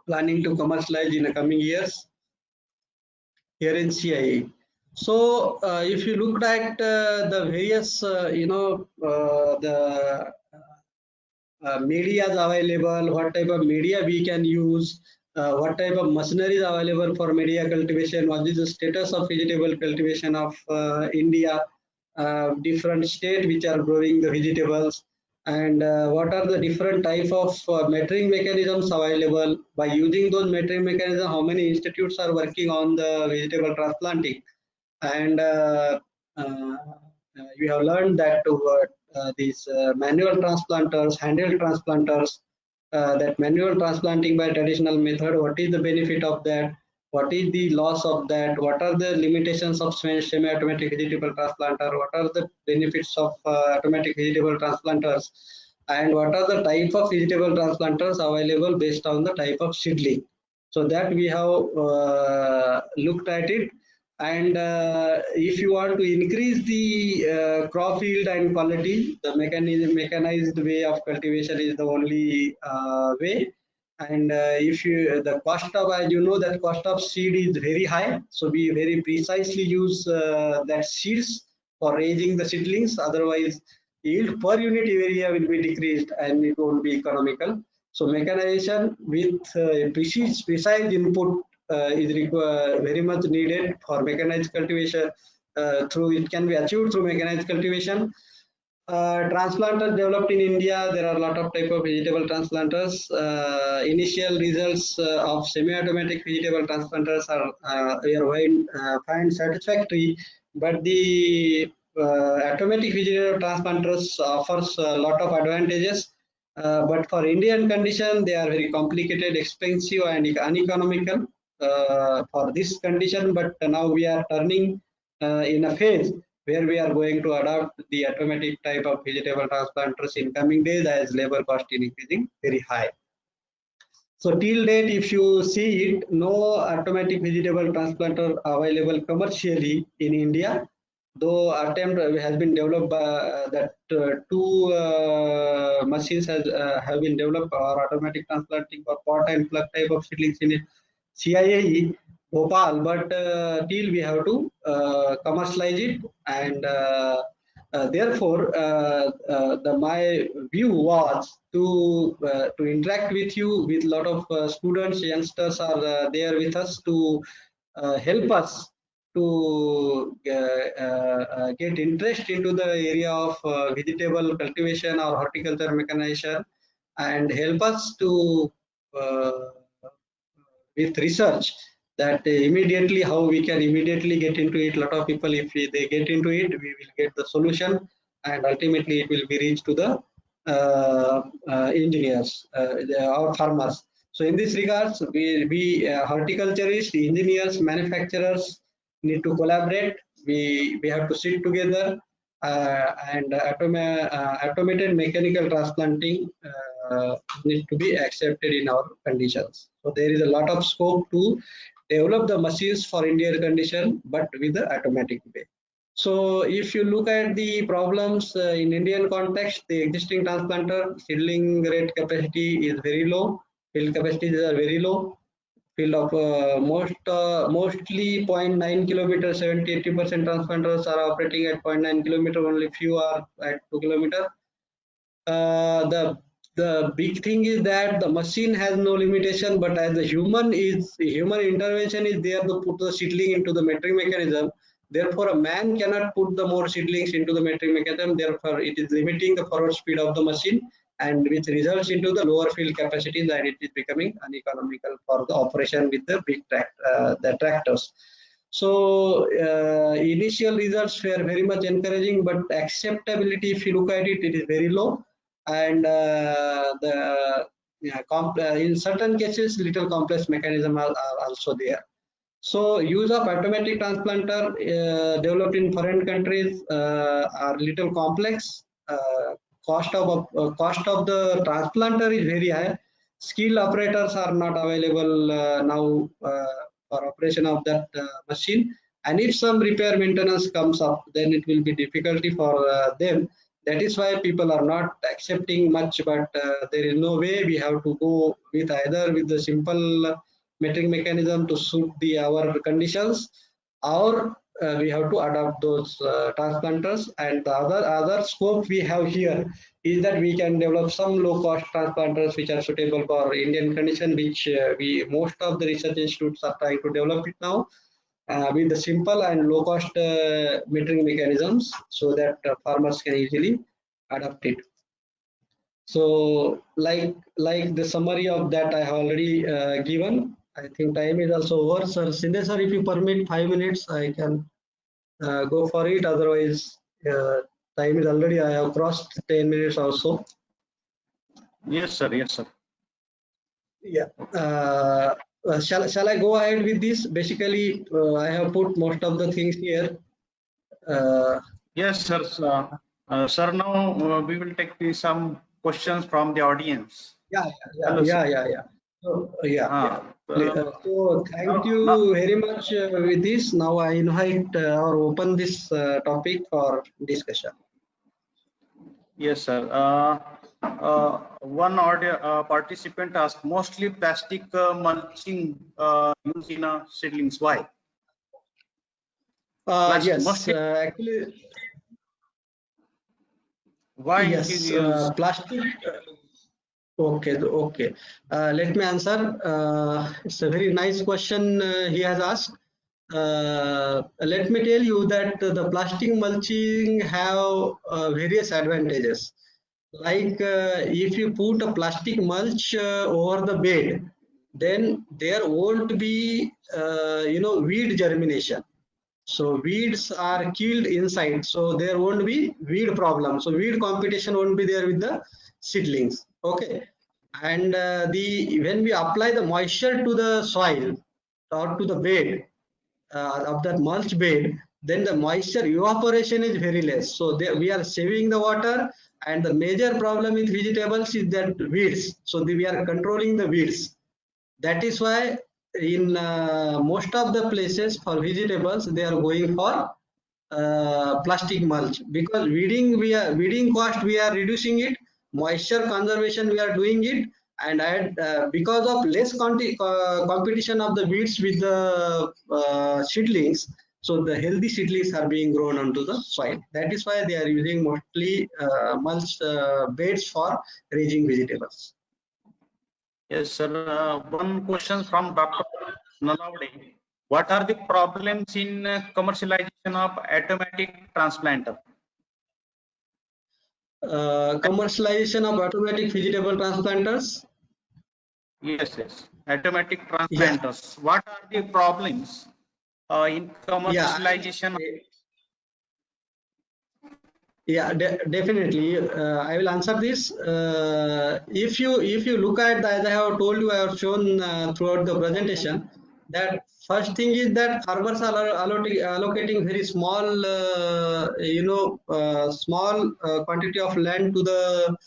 planning to commercialize in the coming years here in CIE. So if you looked at the various, the media is available, what type of media we can use, what type of machinery is available for media cultivation, what is the status of vegetable cultivation of India, different states which are growing the vegetables, and what are the different type of metering mechanisms available. By using those metering mechanisms, how many institutes are working on the vegetable transplanting, and we have learned that these manual transplanters, handheld transplanters, that manual transplanting by traditional method, what is the benefit of that, what is the loss of that, what are the limitations of semi-automatic vegetable transplanter, what are the benefits of automatic vegetable transplanters, and what are the type of vegetable transplanters available based on the type of seedling. So that we have looked at it. And if you want to increase the crop yield and quality, the mechanized way of cultivation is the only way. And if you, the cost of, as you know, that cost of seed is very high, so we very precisely use that seeds for raising the seedlings. Otherwise, yield per unit area will be decreased and it won't be economical. So mechanization with precise input is very much needed for mechanized cultivation. Through it can be achieved through mechanized cultivation. Transplanters developed in India. There are a lot of type of vegetable transplanters. Initial results of semi-automatic vegetable transplanters are find satisfactory, but the automatic vegetable transplanters offers a lot of advantages. But for Indian condition, they are very complicated, expensive, and uneconomical for this condition. But now we are turning in a phase where we are going to adopt the automatic type of vegetable transplanters in coming days as labor cost is increasing very high. So till date, if you see it, no automatic vegetable transplanter available commercially in India. Though attempt has been developed by that two machines have been developed for automatic transplanting for pot and plug type of seedlings in CIAE Bhopal, but till we have to commercialize it, and therefore my view was to interact with you. With a lot of students, youngsters are there with us to help us to get interest into the area of vegetable cultivation or horticulture mechanization, and help us to with research that immediately how we can immediately get into it. A lot of people, if they get into it, we will get the solution, and ultimately it will be reached to the engineers or farmers. So in this regards, we horticulturists, engineers, manufacturers need to collaborate. We have to sit together, and automated mechanical transplanting need to be accepted in our conditions. So there is a lot of scope to develop the machines for Indian condition, but with the automatic way. So if you look at the problems in Indian context, the existing transplanter seedling rate capacity is very low, field capacities are very low. Field of mostly 0.9 kilometer, 70-80% transplanters are operating at 0.9 kilometer, only few are at 2 kilometer. The big thing is that the machine has no limitation, but as the human intervention is there to put the seedling into the metering mechanism. Therefore, a man cannot put the more seedlings into the metering mechanism. Therefore, it is limiting the forward speed of the machine, and which results into the lower field capacities, and it is becoming uneconomical for the operation with the big the tractors. So initial results were very much encouraging, but acceptability, if you look at it, it is very low, and in certain cases, little complex mechanism are also there. So use of automatic transplanter developed in foreign countries are little complex. Cost of the transplanter is very high. Skilled operators are not available now for operation of that machine. And if some repair maintenance comes up, then it will be difficulty for them. That is why people are not accepting much. But there is no way. We have to go with either with the simple metering mechanism to suit our conditions, or we have to adopt those transplanters. And the other scope we have here is that we can develop some low cost transplanters which are suitable for Indian condition, which most of the research institutes are trying to develop it now with the simple and low cost metering mechanisms, so that farmers can easily adapt it. So like the summary of that I have already given. I think time is also over. Sir Sinde sir, if you permit 5 minutes, I can go for it. Otherwise, time is already, I have crossed 10 minutes also. Yes, sir. Yes, sir. Yeah. Shall I go ahead with this? Basically, I have put most of the things here. Yes, sir. Sir, now we will take some questions from the audience. Yeah. Hello, sir. Yeah. So so thank now- you very much with this. Now I invite or open this topic for discussion. Yes, sir. One participant asked, mostly plastic mulching used in seedlings. Why? Yes, Mostly. actually, Why it Yes, is used? plastic. Okay, okay. Let me answer. It's a very nice question he has asked. Let me tell you that the plastic mulching have various advantages. Like if you put a plastic mulch over the bed, then there won't be weed germination. So weeds are killed inside, so there won't be weed problem. So weed competition won't be there with the seedlings. Okay, and the when we apply the moisture to the soil or to the bed of that mulch bed, then the moisture evaporation is very less. So there, we are saving the water, and the major problem with vegetables is that weeds. So we are controlling the weeds. That is why in most of the places for vegetables they are going for plastic mulch, because weeding cost we are reducing it, moisture conservation we are doing it, and because of less competition of the weeds with the seedlings, so the healthy seedlings are being grown onto the soil. That is why they are using mostly mulch beds for raising vegetables. Yes, sir. One question from Dr. Nalawade. What are the problems in commercialization of automatic transplanter? Commercialization of automatic vegetable transplanters. Yes, yes. Automatic Yeah, transplanters. What are the problems in yeah, commercialization? yeah, definitely. I will answer this. If you look at the, as I have told you, I have shown throughout the presentation that first thing is that farmers are allocating very small, small quantity of land to the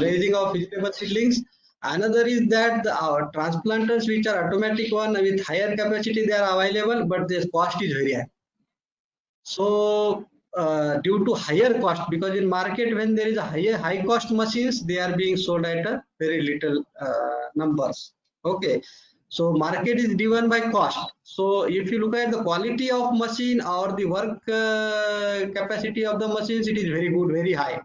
raising of vegetable seedlings. Another is that the transplanters which are automatic one with higher capacity they are available, but their cost is very high. So due to higher cost, because in market when there is a high cost machines, they are being sold at a very little numbers. Okay, so market is driven by cost. So if you look at the quality of machine or the work capacity of the machines, it is very good, very high.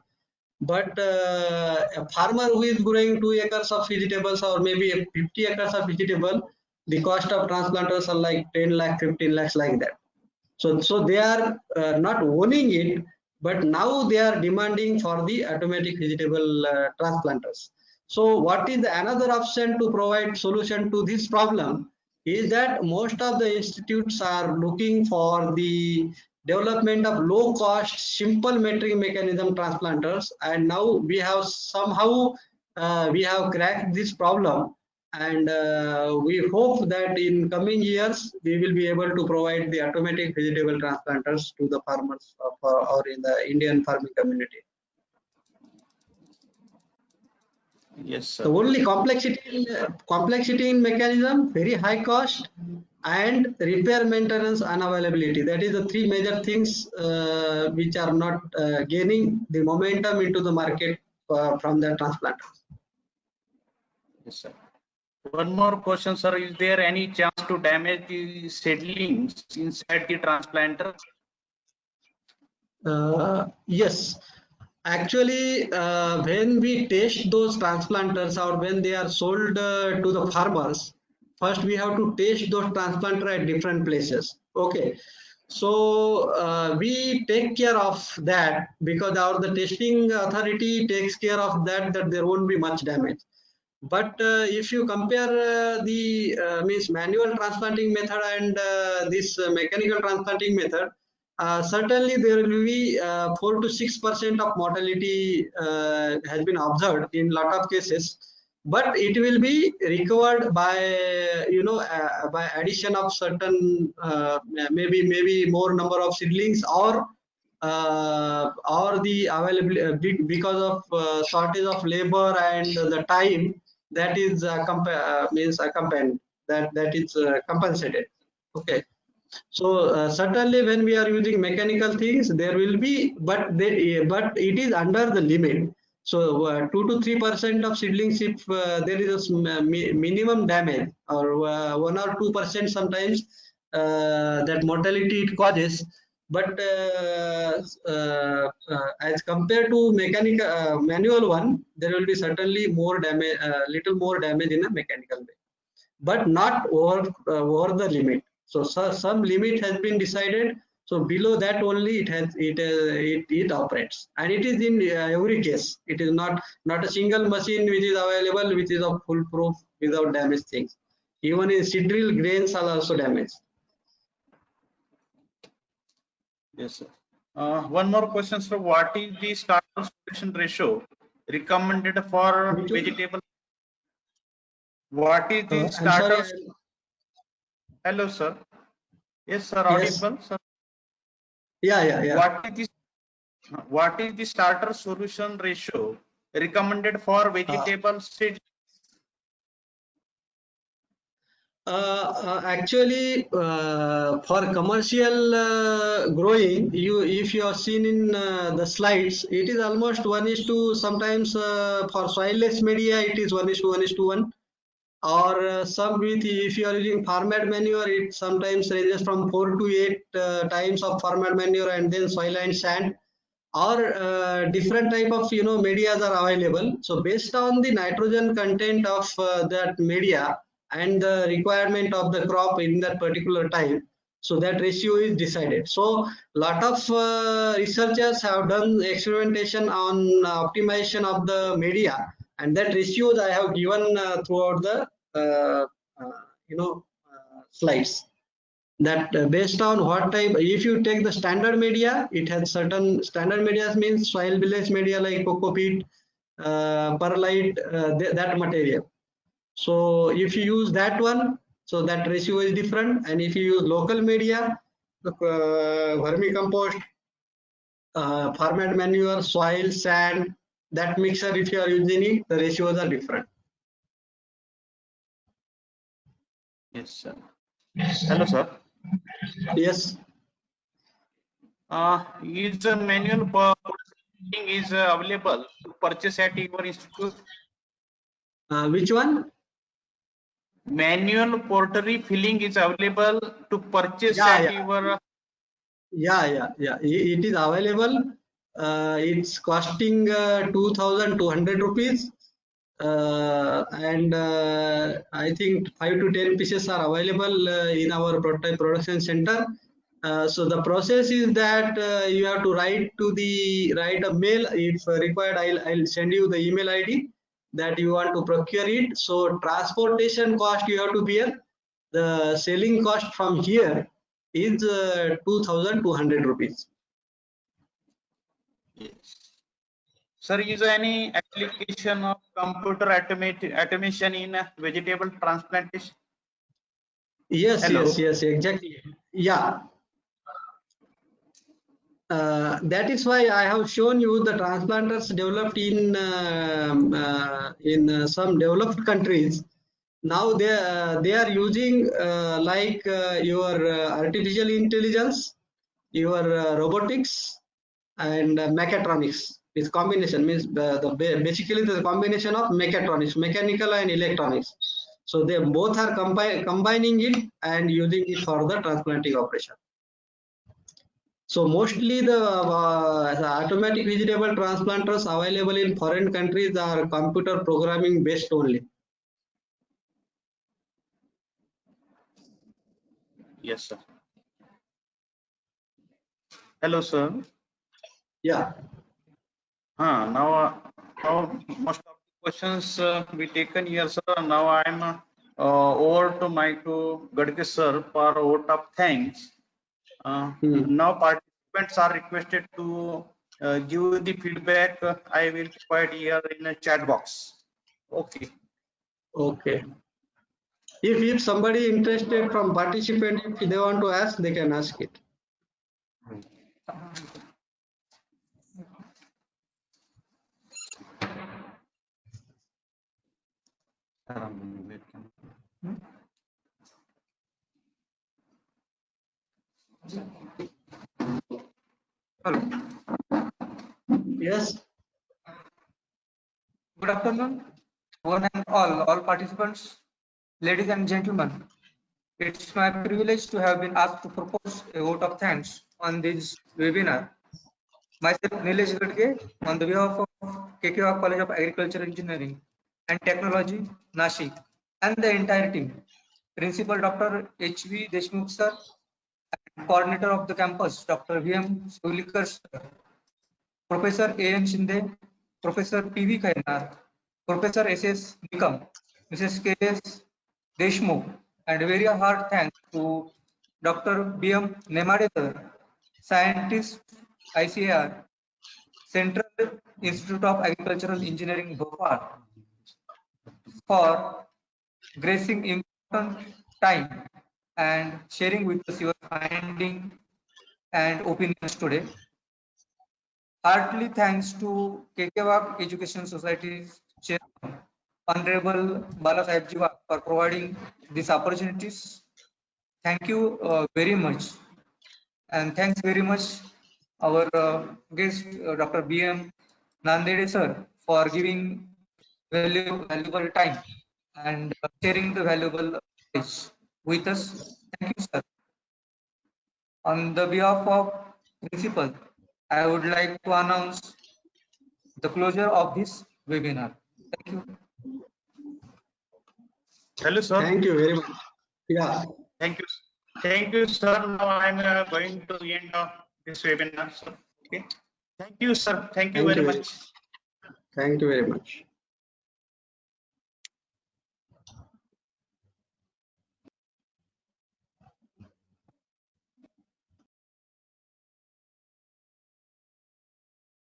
But a farmer who is growing 2 acres of vegetables or maybe 50 acres of vegetable, the cost of transplanters are like 10 lakh, 15 lakhs like that. So they are not owning it, but now they are demanding for the automatic vegetable transplanters. So what is another option to provide solution to this problem is that most of the institutes are looking for the development of low cost simple metering mechanism transplanters, and now we have somehow we have cracked this problem, and we hope that in coming years we will be able to provide the automatic vegetable transplanters to the farmers of, or in the Indian farming community. Yes, The sir. only complexity in mechanism, very high cost, and repair maintenance unavailability. That is the three major things which are not gaining the momentum into the market from the transplanters. Yes, sir. One more question, sir. Is there any chance to damage the seedlings inside the transplanter? Yes, actually, when we test those transplanters or when they are sold to the farmers, first we have to test those transplanters at different places. Okay, so we take care of that because the testing authority takes care of that there won't be much damage. But if you compare the means manual transplanting method and this mechanical transplanting method, certainly there will be 4 to 6% of mortality has been observed in lot of cases, but it will be recovered by by addition of certain maybe more number of seedlings or the availability because of shortage of labor and the time that is means accompanied that is compensated. Okay, so certainly when we are using mechanical things there will be, but it is under the limit. So 2 to 3% of seedlings, if there is a minimum damage or 1 or 2% sometimes that mortality it causes, but as compared to mechanical manual one, there will be certainly more damage, little more damage in a mechanical way, but not over the limit. So, some limit has been decided. So below that only it operates, and it is in every case. It is not a single machine which is available which is of foolproof without damage things. Even in seed drill, grains are also damaged. Yes, sir. One more question, sir. What is the starter solution ratio recommended for Which one? vegetable? What is the I'm sorry. starter? Hello, sir. Yes, sir. Yes. Audible, sir. Yeah. What is the starter solution ratio recommended for vegetable seed? Actually, for commercial growing, if you have seen in the slides, it is almost 1:1. Sometimes for soilless media, it is 1:1:1. Or some with, if you are using farmer manure, it sometimes ranges from 4 to 8 times of farmer manure and then soil and sand. Or different type of medias are available. So based on the nitrogen content of that media and the requirement of the crop in that particular time, so that ratio is decided. So lot of researchers have done experimentation on optimization of the media, and that ratios I have given throughout the uh, slides. That based on what type, if you take the standard media, it has certain standard media, means soil village media like coco peat, perlite, that material. So if you use that one, so that ratio is different. And if you use local media, vermicompost, farmed manure, soil, sand, that mixture, if you are using it, the ratios are different. Yes, sir. Hello, sir. Yes. Is a manual purchasing is available to purchase at your institute? Which one? Manual pottery filling is available to purchase Yeah, at yeah. your. Yeah. It is available. It's costing 2,200 rupees. And I think 5 to 10 pieces are available in our prototype production center. So the process is that you have to write a mail. If required, I'll send you the email ID that you want to procure it. So transportation cost you have to bear. The selling cost from here is 2,200 rupees. Yes. Sir, is there any application of computer automation in vegetable transplantation? Yes, Hello. yes, exactly. Yeah. That is why I have shown you the transplanters developed in some developed countries. Now they are using your artificial intelligence, your robotics, and mechatronics. This combination means basically the combination of mechatronics, mechanical and electronics. So they both are combining it and using it for the transplanting operation. So mostly the automatic vegetable transplanters available in foreign countries are computer programming based only. Yes, sir. Hello, sir. Yeah. Now most of the questions we taken here, sir. Now I'm over to Gadge sir for a vote of thanks. Now participants are requested to give the feedback. I will provide here in a chat box. Okay. Okay. If somebody interested from participant, if they want to ask, they can ask it. Hello. Yes. Good afternoon, one and all participants, ladies and gentlemen. It's my privilege to have been asked to propose a vote of thanks on this webinar. Myself, Nilesh Gadge, on the behalf of KKR College of Agriculture Engineering and Technology, Nashik, and the entire team, Principal Dr. H.V. Deshmukh sir, and Coordinator of the campus, Dr. V.M. Sulikar sir, Professor A.M. Shinde, Professor P.V. Khainar, Professor S.S. Nikam, Mrs. K.S. Deshmukh, and very hard thanks to Dr. B.M. Nemade sir, scientist ICAR, Central Institute of Agricultural Engineering, Bhopal, for gracing important time and sharing with us your finding and opinions today. Heartily thanks to KKWAG Education Society's Chairman, Honorable Bala Sahib Jiwa, for providing these opportunities. Thank you very much. And thanks very much our guest, Dr. B.M. Nandede sir, for giving valuable time and sharing the valuable knowledge with us. Thank you, sir. On the behalf of principal, I would like to announce the closure of this webinar. Thank you. Hello, sir. Thank you very much. Yeah. Thank you. Thank you, sir. Now I'm going to end this webinar, sir. Okay. Thank you, sir. Thank you very much. Thank you very much.